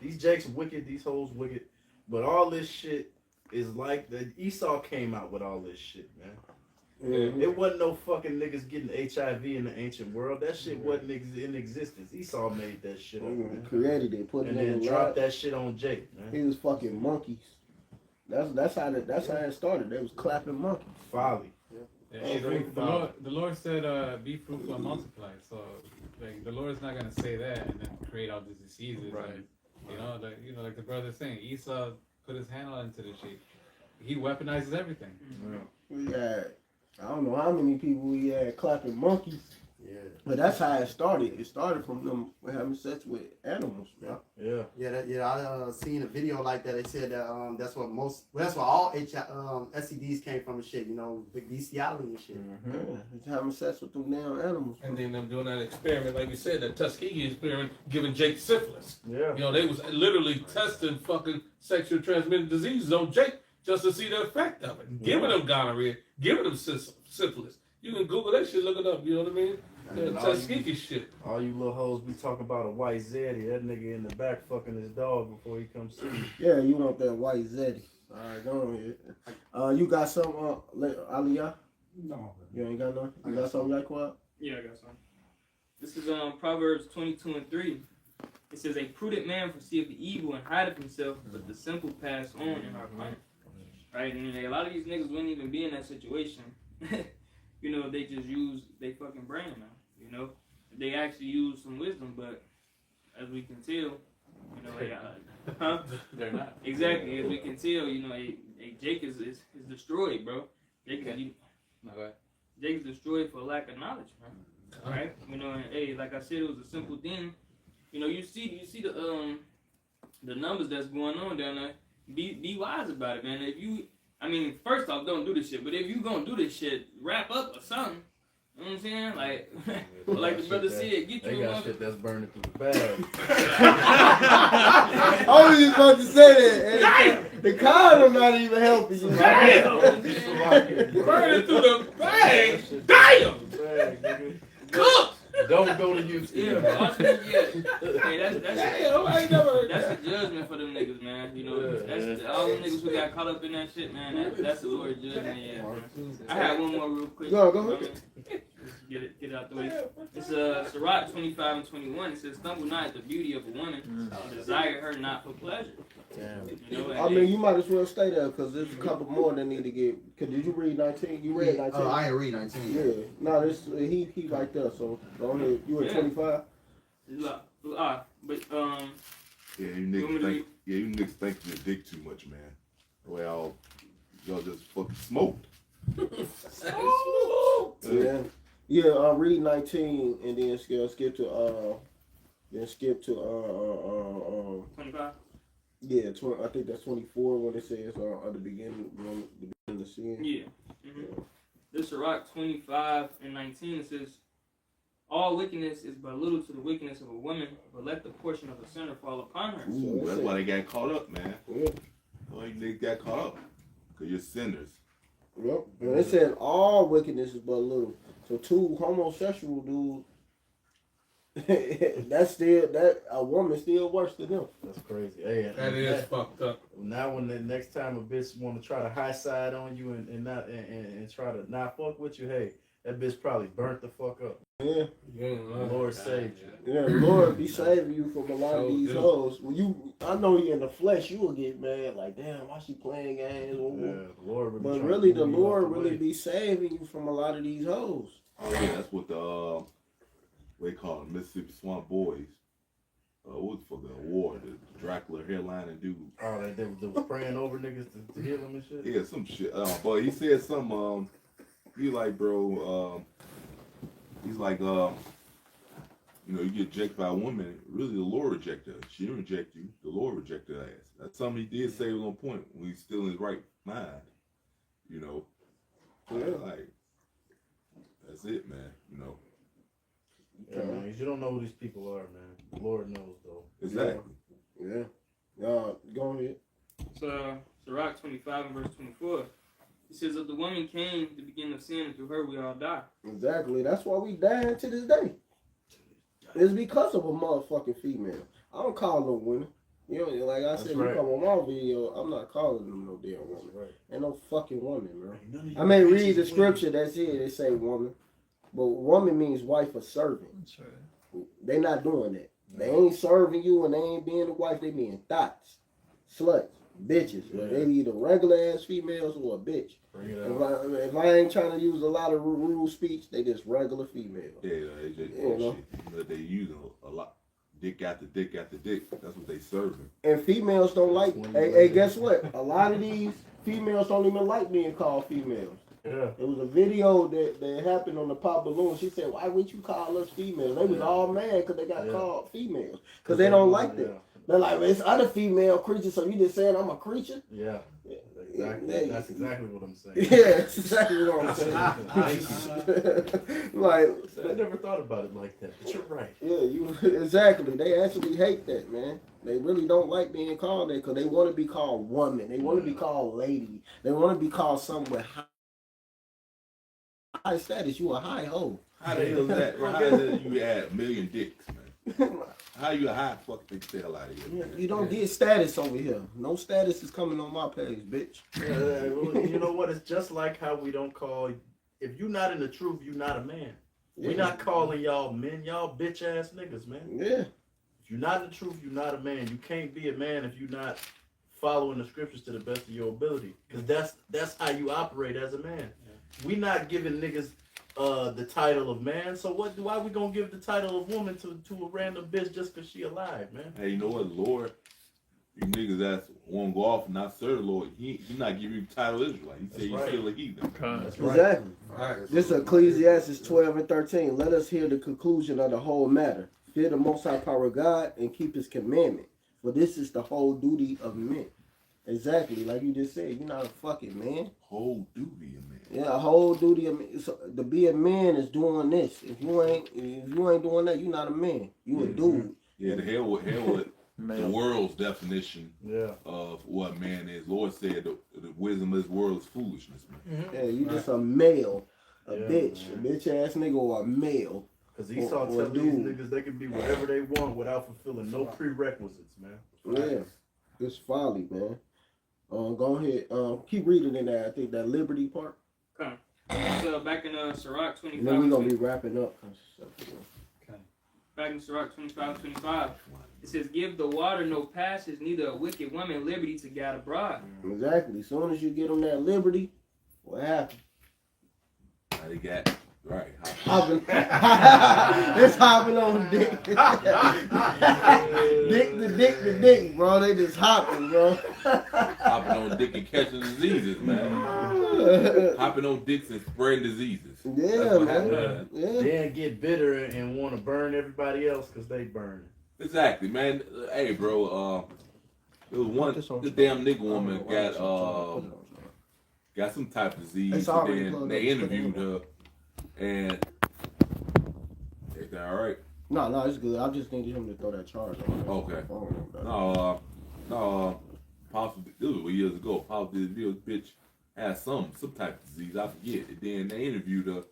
These jakes wicked, these hoes wicked, but all this shit is like the Esau came out with all this shit, man. Mm-hmm. It wasn't no fucking niggas getting HIV in the ancient world. That shit wasn't in existence. Esau made that shit up, man. Created it, put and it in then dropped that shit on Jake, man. He was fucking monkeys. That's how it started. They was clapping monkeys. Folly. The Lord said, "Be fruitful and multiply." So, like, the Lord's not gonna say that and then create all these diseases, right? Like the brother's saying, Esau put his hand on into the shit. He weaponizes everything. Yeah. I don't know how many people we had clapping monkeys. Yeah. But that's how it started. It started from them having sex with animals, man. Yeah. I seen a video like that. They said that that's what all STDs came from and shit. You know, bestiality and shit. Yeah, it's having sex with them damn animals. And then them doing that experiment, like we said, that Tuskegee experiment, giving Jake syphilis. Yeah. You know, they was literally testing fucking sexually transmitted diseases on Jake just to see the effect of it. Giving them gonorrhea, giving them syphilis. You can Google that shit, look it up. You know what I mean? That Tuskegee shit. All you little hoes be talking about a white Zeddy. That nigga in the back fucking his dog before he comes see you. Yeah, you want that white Zeddy. All right, go on here. You got some, Aliyah? No. You ain't got none? You got something like what? Yeah, I got some. This is Proverbs 22:3. It says, "A prudent man foreseeth the evil and hideth himself, but the simple pass on and are punished." Right? And a lot of these niggas wouldn't even be in that situation. You know, they just use they fucking brain now. You know, they actually use some wisdom, but as we can tell, you know, They're not. Exactly, as we can tell, you know, a Jake is destroyed, bro. Jake is destroyed for lack of knowledge, man. Right? You know, and hey, like I said, it was a simple thing. You know, you see the numbers that's going on down there. Be wise about it, man. First off, don't do this shit. But if you gonna do this shit, wrap up or something. You know what I'm saying? Like the brother said, get you They a got shit that's burning through the bag. I was just about to say that. And the condom not even helping you. Damn! Burning through the bag! Damn! Cook! Don't go to Houston. Yeah, hey, Damn, I ain't never heard that's that. the judgment for them niggas, man. You know, that's all them niggas who got caught up in that shit, man. That's the Lord's judgment. Yeah, man. I had one more real quick. Go ahead. Get it out the way. It's Sirach 25:21. It says, "Stumble not at the beauty of a woman, desire her not for pleasure." You know, I mean, you might as well stay there because there's a couple more that need to get. Cause did you read 19? You read 19? I ain't read 19. Yeah. No, this he right there. So go ahead. You at 25? But Yeah, you niggas think you dick too much, man. Well, y'all just fucking smoked. Yeah. Read 19 and then skip to 25. Yeah, I think that's 24 when it says at the beginning of the sin. Yeah. Mm-hmm. This Sirach 25:19, it says, "All wickedness is but little to the wickedness of a woman, but let the portion of a sinner fall upon her." Ooh, that's why they got caught up, man. Yeah. Why you niggas got caught up? Because you're sinners. Yep. And it said all wickedness is but little. So two homosexual dudes, that a woman still worse than them. That's crazy. Hey, That is fucked up. Now when the next time a bitch want to try to high side on you and try to not fuck with you, hey, that bitch probably burnt the fuck up. Yeah. Lord saved you. Yeah, Lord be saving you from a lot of these hoes. When I know you in the flesh, you will get mad like, damn, why she playing games? Lord but really, the Lord really be saving you from a lot of these hoes. Oh yeah, that's what what they call them, Mississippi Swamp Boys. What was for the award? The Dracula hairline dude. Oh, they was praying over niggas to heal them and shit? Yeah, some shit. But he said some, he like, bro, he's like, you know, you get rejected by a woman, really the Lord rejected her. She didn't reject you, the Lord rejected her ass. That's something he did say was on point when he's still in his right mind. You know? Like, that's it, man, you know. Yeah, man, you don't know who these people are, man. The Lord knows, though. Exactly. Yeah. Go ahead. So, Sirach 25:24. It says, "If the woman came to begin of sin, and through her we all die." Exactly. That's why we dying to this day. It's because of a motherfucking female. I don't call no women. You know, like I said, you come on my video, I'm not calling them no damn woman. Ain't no fucking woman, bro. I may read the scripture that's here, they say woman. But woman means wife or servant. They not doing that. They ain't serving you and they ain't being a wife, they being thoughts, sluts, bitches. Yeah. They either regular ass females or a bitch. If I ain't trying to use a lot of rude speech, they just regular females. Yeah, they just bullshit. They use a lot. Dick after dick after dick. That's what they serving. And females don't like. Hey, guess what? A lot of these females don't even like being called females. Yeah. It was a video that happened on the Pop Balloon. She said, "Why wouldn't you call us females?" They was all mad because they got called females because they don't like that. They're like, "It's other female creatures, so you just saying I'm a creature?" Yeah. Exactly. Yeah. That's exactly what I'm saying. Yeah, that's exactly what I'm saying. Like, I never thought about it like that, but you're right. Yeah, exactly. They actually hate that, man. They really don't like being called that because they want to be called woman. They want to be called lady. They want to be called something with high status. You a high hoe. How the hell is that? How is it you add a million dicks, man? How you a high fucking big hell out of here? You don't get status over here. No status is coming on my page, bitch. You know what? It's just like how we don't call. If you're not in the truth, you're not a man. We're not calling y'all men, y'all bitch ass niggas, man. Yeah. If you're not in the truth, you're not a man. You can't be a man if you're not following the scriptures to the best of your ability. Because that's how you operate as a man. We not giving niggas the title of man. So why we gonna give the title of woman to a random bitch just because she alive, man? Hey, you know what, Lord? You niggas that want to go off and not serve the Lord, he not giving you the title Israelite. He said you still a heathen. That's Exactly. This is Ecclesiastes 12 and 13. Let us hear the conclusion of the whole matter. Fear the Most High Power of God and keep His commandment. For this is the whole duty of men. Exactly, like you just said. You're not a fucking man. Whole duty of man. Yeah, a whole duty of man. So, to be a man is doing this. If you ain't doing that, you're not a man. You a dude. Yeah, the hell with the world's definition of what man is. Lord said the wisdom of this world is foolishness, man. Yeah, you just a male, a bitch ass nigga, or a male. Because Esau tell these niggas they can be whatever they want without fulfilling no prerequisites, man. Yeah, it's folly, man. Go ahead. Keep reading in there. I think that liberty part. Okay. So back in Sirach 25. And then we're gonna be wrapping up. Okay. Back in Sirach 25, it says, "Give the water no passage, neither a wicked woman liberty to guide abroad." Exactly. As soon as you get on that liberty, what happened? Now they got right. Hopping. It's hopping on dick. dick to dick, bro. They just hopping, bro. Hopping on dick and catching diseases, man. Hopping on dicks and spreading diseases. Yeah, man. Yeah. Then get bitter and want to burn everybody else because they burn. Exactly, man. Hey, bro. It was one. The damn nigga woman got some type of disease. And then they interviewed her, and everything all right. No, it's good. I just needed him to throw that charge on. Okay. No, possibly this was years ago. Possibly this bitch had some type of disease. I forget. And then they interviewed her.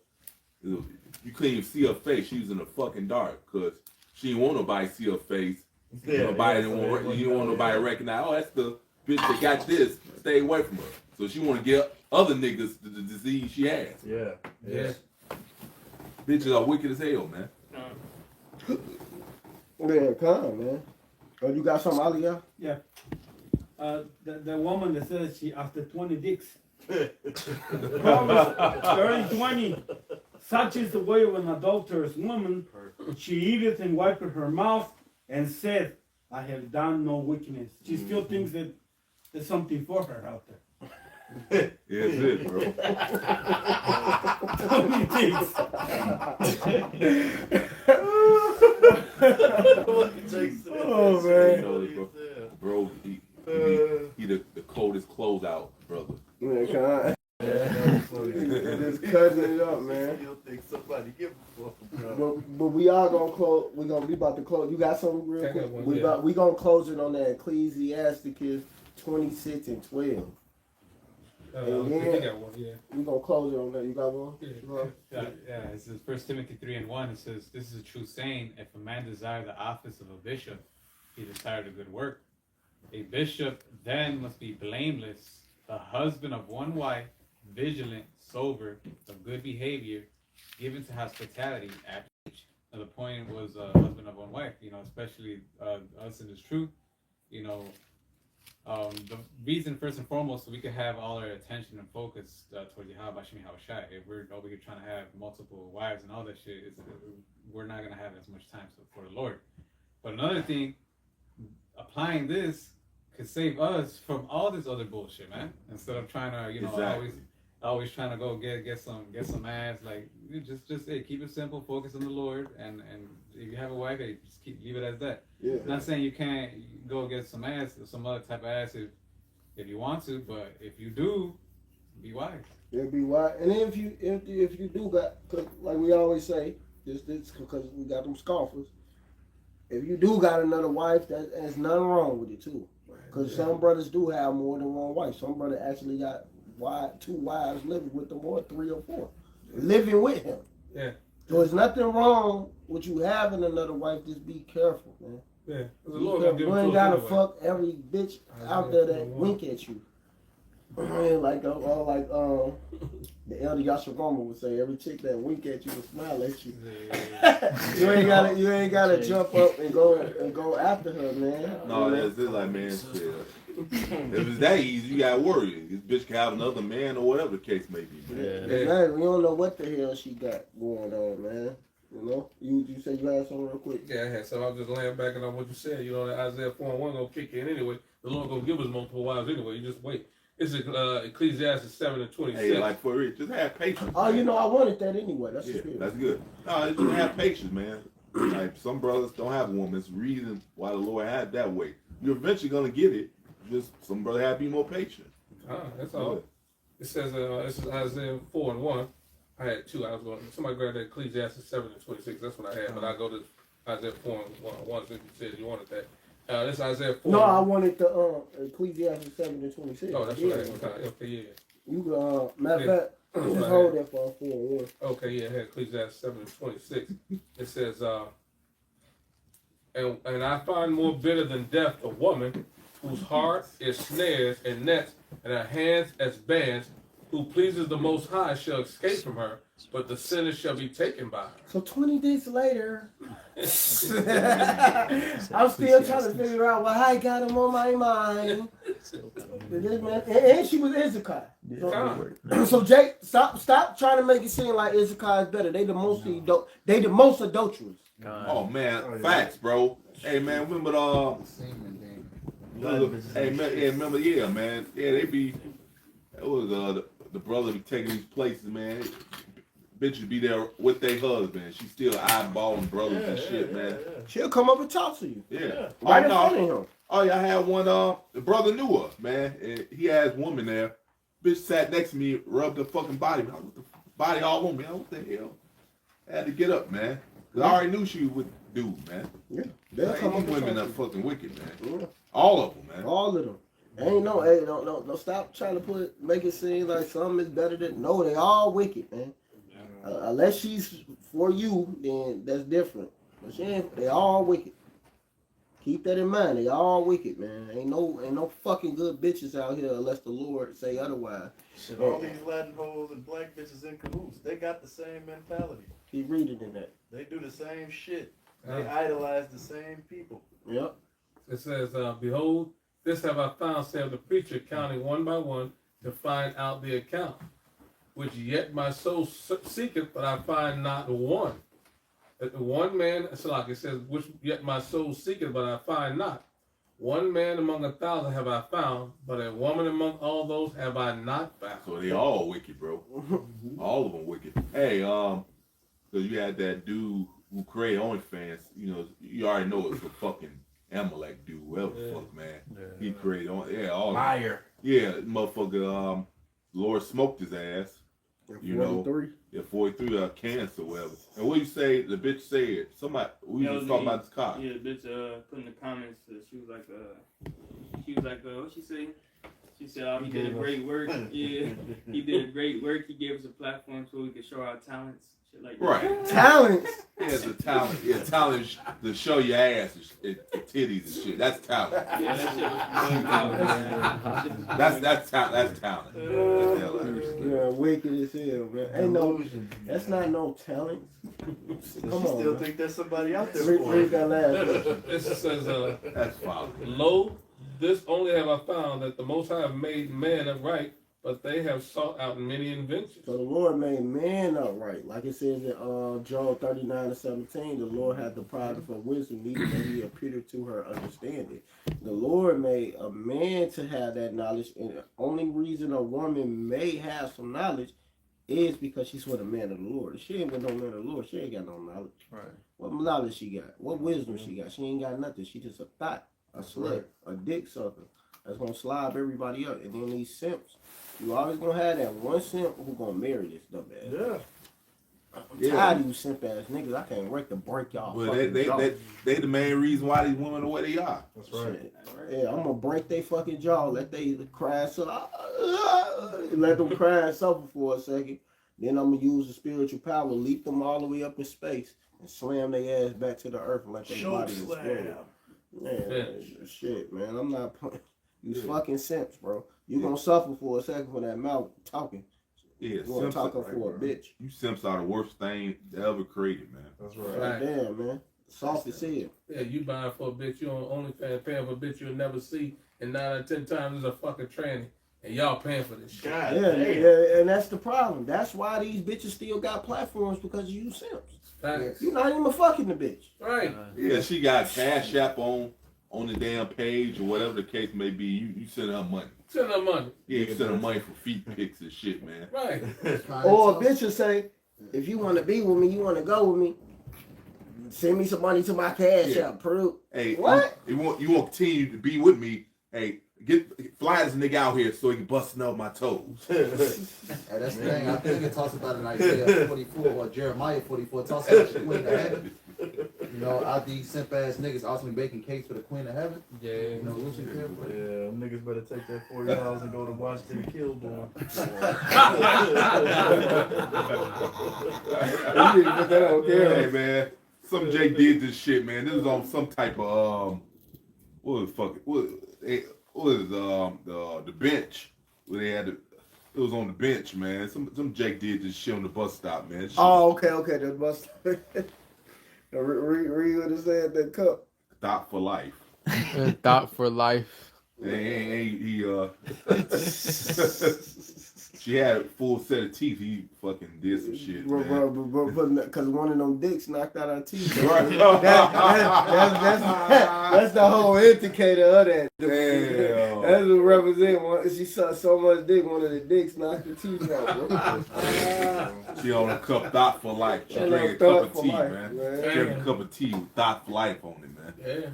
You couldn't even see her face. She was in the fucking dark because she didn't want nobody to see her face. You didn't want nobody to recognize. Oh, that's the bitch that got this. Stay away from her. So she want to get other niggas the disease she has. Yeah. Bitches are wicked as hell, man. Yeah, come, man. Oh, you got something, Aliyah? Yeah. The woman that says she after 20 dicks. Proverbs 30:20. Such is the way of an adulterous woman. She eateth and wipeth her mouth and said, I have done no wickedness. She still thinks that there's something for her out there. Yeah, it's it, bro. 20 dicks. Oh, man. You know, bro, he the coldest closeout, brother. Yeah, come just cutting it up, man. Still think somebody give a fuck, bro. But we all gonna close. We about to close. You got something real quick? We gonna close it on that Ecclesiasticus 26 and 12. And then we gonna close it on that. You got one? Yeah. It says 1 Timothy 3:1. It says, "This is a true saying: if a man desire the office of a bishop, he desired a good work. A bishop then must be blameless, the husband of one wife, vigilant, sober, of good behavior, given to hospitality." Now, the point was husband of one wife. Especially us in this truth. The reason, first and foremost, so we could have all our attention and focus towards YAHAWASHI. If we're over here trying to have multiple wives and all that shit, we're not going to have as much time for the Lord. But another thing, applying this could save us from all this other bullshit, man. Instead of trying to, exactly. always always trying to go get some ass. Like you just hey, keep it simple, focus on the Lord, and if you have a wife, hey, just leave it as that. Yeah. Not saying you can't go get some ass or some other type of ass if you want to, but if you do, be wise. Yeah, be wise. And if you do got, cause like we always say, this because we got them scoffers. If you do got another wife, there's nothing wrong with it too. Because some brothers do have more than one wife. Some brother actually got two wives living with them, or 3 or 4 living with him. Yeah. So there's nothing wrong with you having another wife. Just be careful, man. Yeah. You ain't gotta fuck every bitch out there that wink at you. like the elder Yashawama would say, every chick that wink at you will smile at you. you ain't gotta jump up and go after her, man. No, it's like, man, shit. If it's that easy, you gotta worry. This bitch can have another man or whatever the case may be, man. Exactly. We don't know what the hell she got going on, man. You know, you said you had something real quick. Yeah, I had some. I was just laying back on what you said. You know, that Isaiah 4:1 gonna kick in anyway. The Lord gonna give us multiple wives anyway. You just wait. It's Ecclesiastes 7:26. Hey, like for real, just have patience. Oh, you know, I wanted that anyway. That's that's good. No, just have patience, man. Like some brothers don't have a woman. It's the reason why the Lord had it that way. You're eventually gonna get it. Just some brother have to be more patient. That's all. It says this is Isaiah 4:1. I had 2. I was going. Somebody grabbed that Ecclesiastes 7:26. That's what I had. But I go to Isaiah 4:1. Since you said you wanted that. This is Isaiah 4. No, I wanted the Ecclesiastes 7:26. Oh, that's what I had. Okay, yeah. You matter of fact, just hold that for 4:1. Okay, yeah, I had Ecclesiastes 7:26. It says, and I find more bitter than death a woman whose heart is snares and nets, and her hands as bands, who pleases the Most High shall escape from her, but the sinner shall be taken by her. So 20 days later, I'm still trying to figure out why I got him on my mind. This man, and she was Issachar. So Jake, stop trying to make it seem like Issachar is better. They the most adulterous. Oh man, facts, bro. Hey man, remember hey man, remember, yeah, man, yeah, they be. It was the brother be taking these places, man. Bitches be there with their husband. She still eyeballing brothers and shit, man. She'll come up and talk to you. Yeah. Right in front of him. Oh yeah, I had one. The brother knew her, man. And he had his woman there. Bitch sat next to me, rubbed her fucking body. What the body all on me? What the hell? I had to get up, man. Cause I already knew she was with the dude, man. Yeah. They'll come up. Women are fucking wicked, man. Yeah. All of them, man. All of them. Ain't don't stop trying to make it seem like something is better than. No, they all wicked, man. Unless she's for you, then that's different. But she ain't. They all wicked. Keep that in mind. They all wicked, man. Ain't no fucking good bitches out here unless the Lord say otherwise. Shit, all these Latin hoes and black bitches in cahoots, they got the same mentality. Keep reading in that. They do the same shit. They idolize the same people. Yep. It says, behold, this have I found, said the preacher, counting one by one to find out the account, which yet my soul seeketh, but I find not one. That the one man, so like it says, which yet my soul seeketh, but I find not. One man among 1,000 have I found, but a woman among all those have I not found. So they all wicked, bro. All of them wicked. Hey, because you had that dude who created OnlyFans. You know, you already know it's a fucking Amalek dude, whoever the fuck, man. Yeah. He created all Meyer. Yeah, motherfucker. Lord smoked his ass. You 43. Know, yeah, 43 cancer, whatever. And what you say? The bitch said somebody. We was talking about this car. Yeah, the bitch put in the comments that she was like, what she say? She said, "Oh, he did a great work. Yeah, he did a great work. He gave us a platform so we could show our talents." Shit like that. Right. Talents. Yeah, it's a talent. Yeah, talent to show your ass and titties and shit. That's talent. Yeah, that's talent. That's talent. Yeah, wicked as hell, man. Ain't no. That's not no talent. Come on. Still man. think there's somebody out there. Read that last. This says, that's fine. lo, this only have I found, that the Most High have made man upright, but they have sought out many inventions. So the Lord made man upright. Like it says in Job 39:17, the Lord had deprived her wisdom, neither that he appeared to her understanding. The Lord made a man to have that knowledge, and the only reason a woman may have some knowledge is because she's with a man of the Lord. If she ain't with no man of the Lord, she ain't got no knowledge. Right. What knowledge she got? What wisdom she got? She ain't got nothing. She just a thought, a slut, a dick sucker. That's gonna slob everybody up. And then these simps, you always gonna have that one simp who gonna marry this dumbass. Yeah. I'm tired of you simp ass niggas. I can't wait to break y'all. Well, they the main reason why these women are where they are. That's right. Shit. Yeah, I'm gonna break their fucking jaw. Let they cry so let them cry and suffer for a second. Then I'm gonna use the spiritual power, leap them all the way up in space, and slam their ass back to the earth and let their body explode. Man, shit, man. I'm not playing. You fucking simps, bro. You gonna suffer for a second for that mouth talking. Yeah, you gonna talk her for a bitch. You simps are the worst thing ever created, man. That's right. God damn, man. Soft as hell. Yeah, you buying for a bitch you on OnlyFans, paying for a bitch you'll never see, and 9 out of 10 times it's a fucking tranny, and y'all paying for this shit. God yeah, and that's the problem. That's why these bitches still got platforms, because you simps. Facts. You're not even fucking the bitch. Right. Yeah, she got Cash App on the damn page or whatever the case may be. You send her money. Send her money. Yeah, you send her money for feet pics and shit, man. Right. Or a bitch will say, if you want to be with me, you want to go with me, send me some money to my Cash App, Peru. Hey, what? You want to continue to be with me? Hey, fly this nigga out here so he can bust up my toes. Hey, that's the thing. I think it talks about in Isaiah 44 or Jeremiah 44. It talks about the Queen of Heaven. You know, out these simp ass niggas ultimately making cakes for the Queen of Heaven. Yeah. You know, what you care for? Yeah, them niggas better take that $40 and go to Washington and kill them. Hey, man. Some Jake did this shit, man. This was on some type of what was the bench where they had it was on the bench, man. Some Jake did this shit on the bus stop, man. Shit. Oh, okay, the bus. Read what it said, that cup. Thought for life. Thought for life. She had a full set of teeth. He fucking did some shit, man. Because one of them dicks knocked out her teeth. Right. That's the whole indicator of that. Damn. That's what represent. She saw so much dick, one of the dicks knocked the teeth out. She on a cup, thought for life. She drank a cup of tea, man. Drank a cup of tea with thought for life on it, man. Yeah.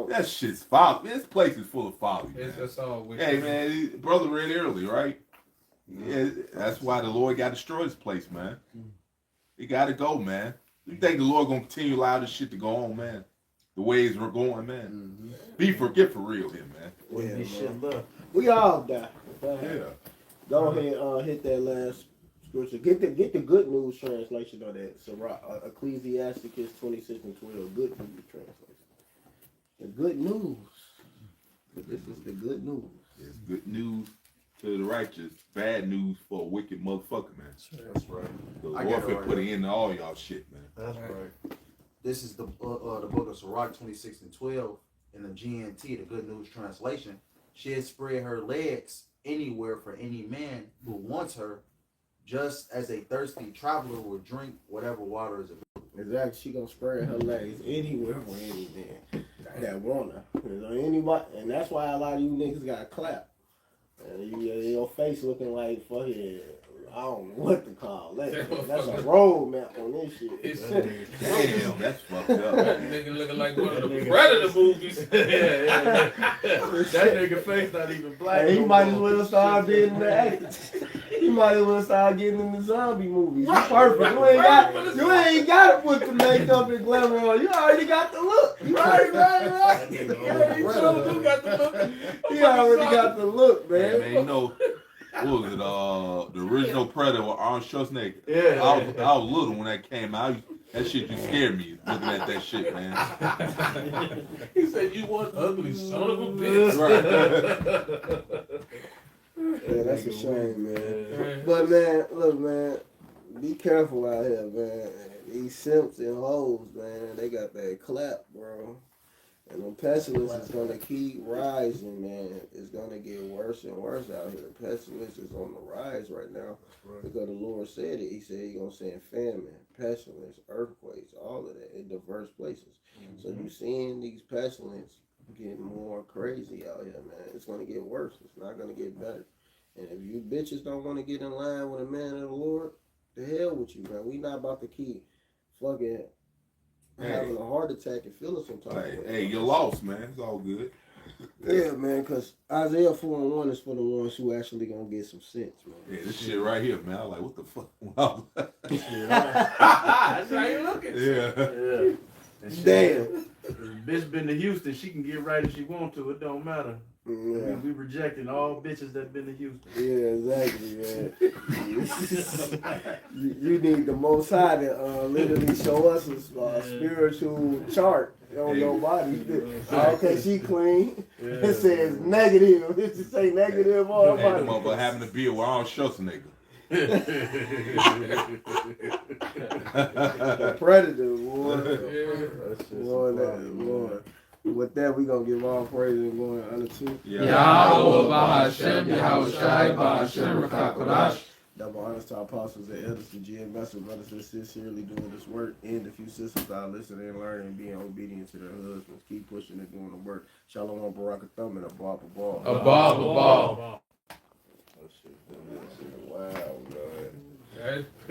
That shit's folly. This place is full of folly. Man. That's all. Hey, man, brother read early, right? Yeah, that's why the Lord got to destroy this place, man. He got to go, man. You think the Lord gonna continue allow this shit to go on, man? The ways we're going, man. Get for real here, man. Yeah, we all die. Yeah. Go ahead, hit that last scripture. Get the Good News translation of that. Ecclesiasticus 26:12. Good News translation. The good news. This is the good news. It's good news to the righteous, bad news for a wicked motherfucker, man. That's right. The Lord put it into all y'all shit, man. That's right. This is the book of Sirach 26:12 in the GNT, the Good News translation. She'll spread her legs anywhere for any man who wants her, just as a thirsty traveler will drink whatever water is available. Exactly, she gonna spread her legs anywhere for any man that want her. Anybody, and that's why a lot of you niggas got clapped. And your face looking like fucking, I don't know what to call that. That's a road map on this shit. Damn, that's fucked up. That nigga looking like one of the Predator movies. That nigga face not even black. Hey, he might as well start being in the actors. He might as well start getting in the zombie movies. You perfect. You ain't got to put the makeup and glamour on. You already got the look. You already got it right. He already got the look, man. Yeah, man, you know, what was it? The original Predator with Arnold Schwarzenegger. Yeah. I was little when that came out. That shit just scared me looking at that shit, man. He said, "You want ugly son of a bitch." Right. Yeah, that's a shame, man. But man, look, man, be careful out here, man. These simps and hoes, man, they got that clap, bro. And the pestilence is gonna keep rising, man. It's gonna get worse and worse out here. The pestilence is on the rise right now. Because the Lord said it. He said He's gonna send famine, pestilence, earthquakes, all of that in diverse places. So you seeing these pestilence getting more crazy out here, man. It's gonna get worse. It's not gonna get better. And if you bitches don't want to get in line with a man of the Lord, the hell with you, man. We not about to keep fucking having a heart attack and feeling some type of way. Hey, you're lost, man. It's all good. Yeah, man, because Isaiah 4:1 is for the ones who actually gonna get some sense, man. Yeah, this shit right here, man. I was like, what the fuck? Wow. That's how you looking. Yeah. Damn. If bitch been to Houston, she can get right if she want to. It don't matter. Yeah. We rejecting all bitches that been to Houston. Yeah, exactly, man. you need the Most High to literally show us a spiritual chart on your body. Okay, she clean. It says negative. It just say negative all Hey, body. the motherfucker having a beer with Arnold Schwarzenegger. The predator, boy. With that, we gonna give all praise and glory and honor to YAHAWAH, BAHASHAM, YAHAWASHI, BAHASHAM, RAKAKODASH. Double honors to our apostles and elders, the GMS brothers that sincerely doing this work, and the few sisters that are listening and learning and being obedient to their husbands. Keep pushing and doing the work. Shalom, Baraka Thumb, and a ball. A ball. Wow, man.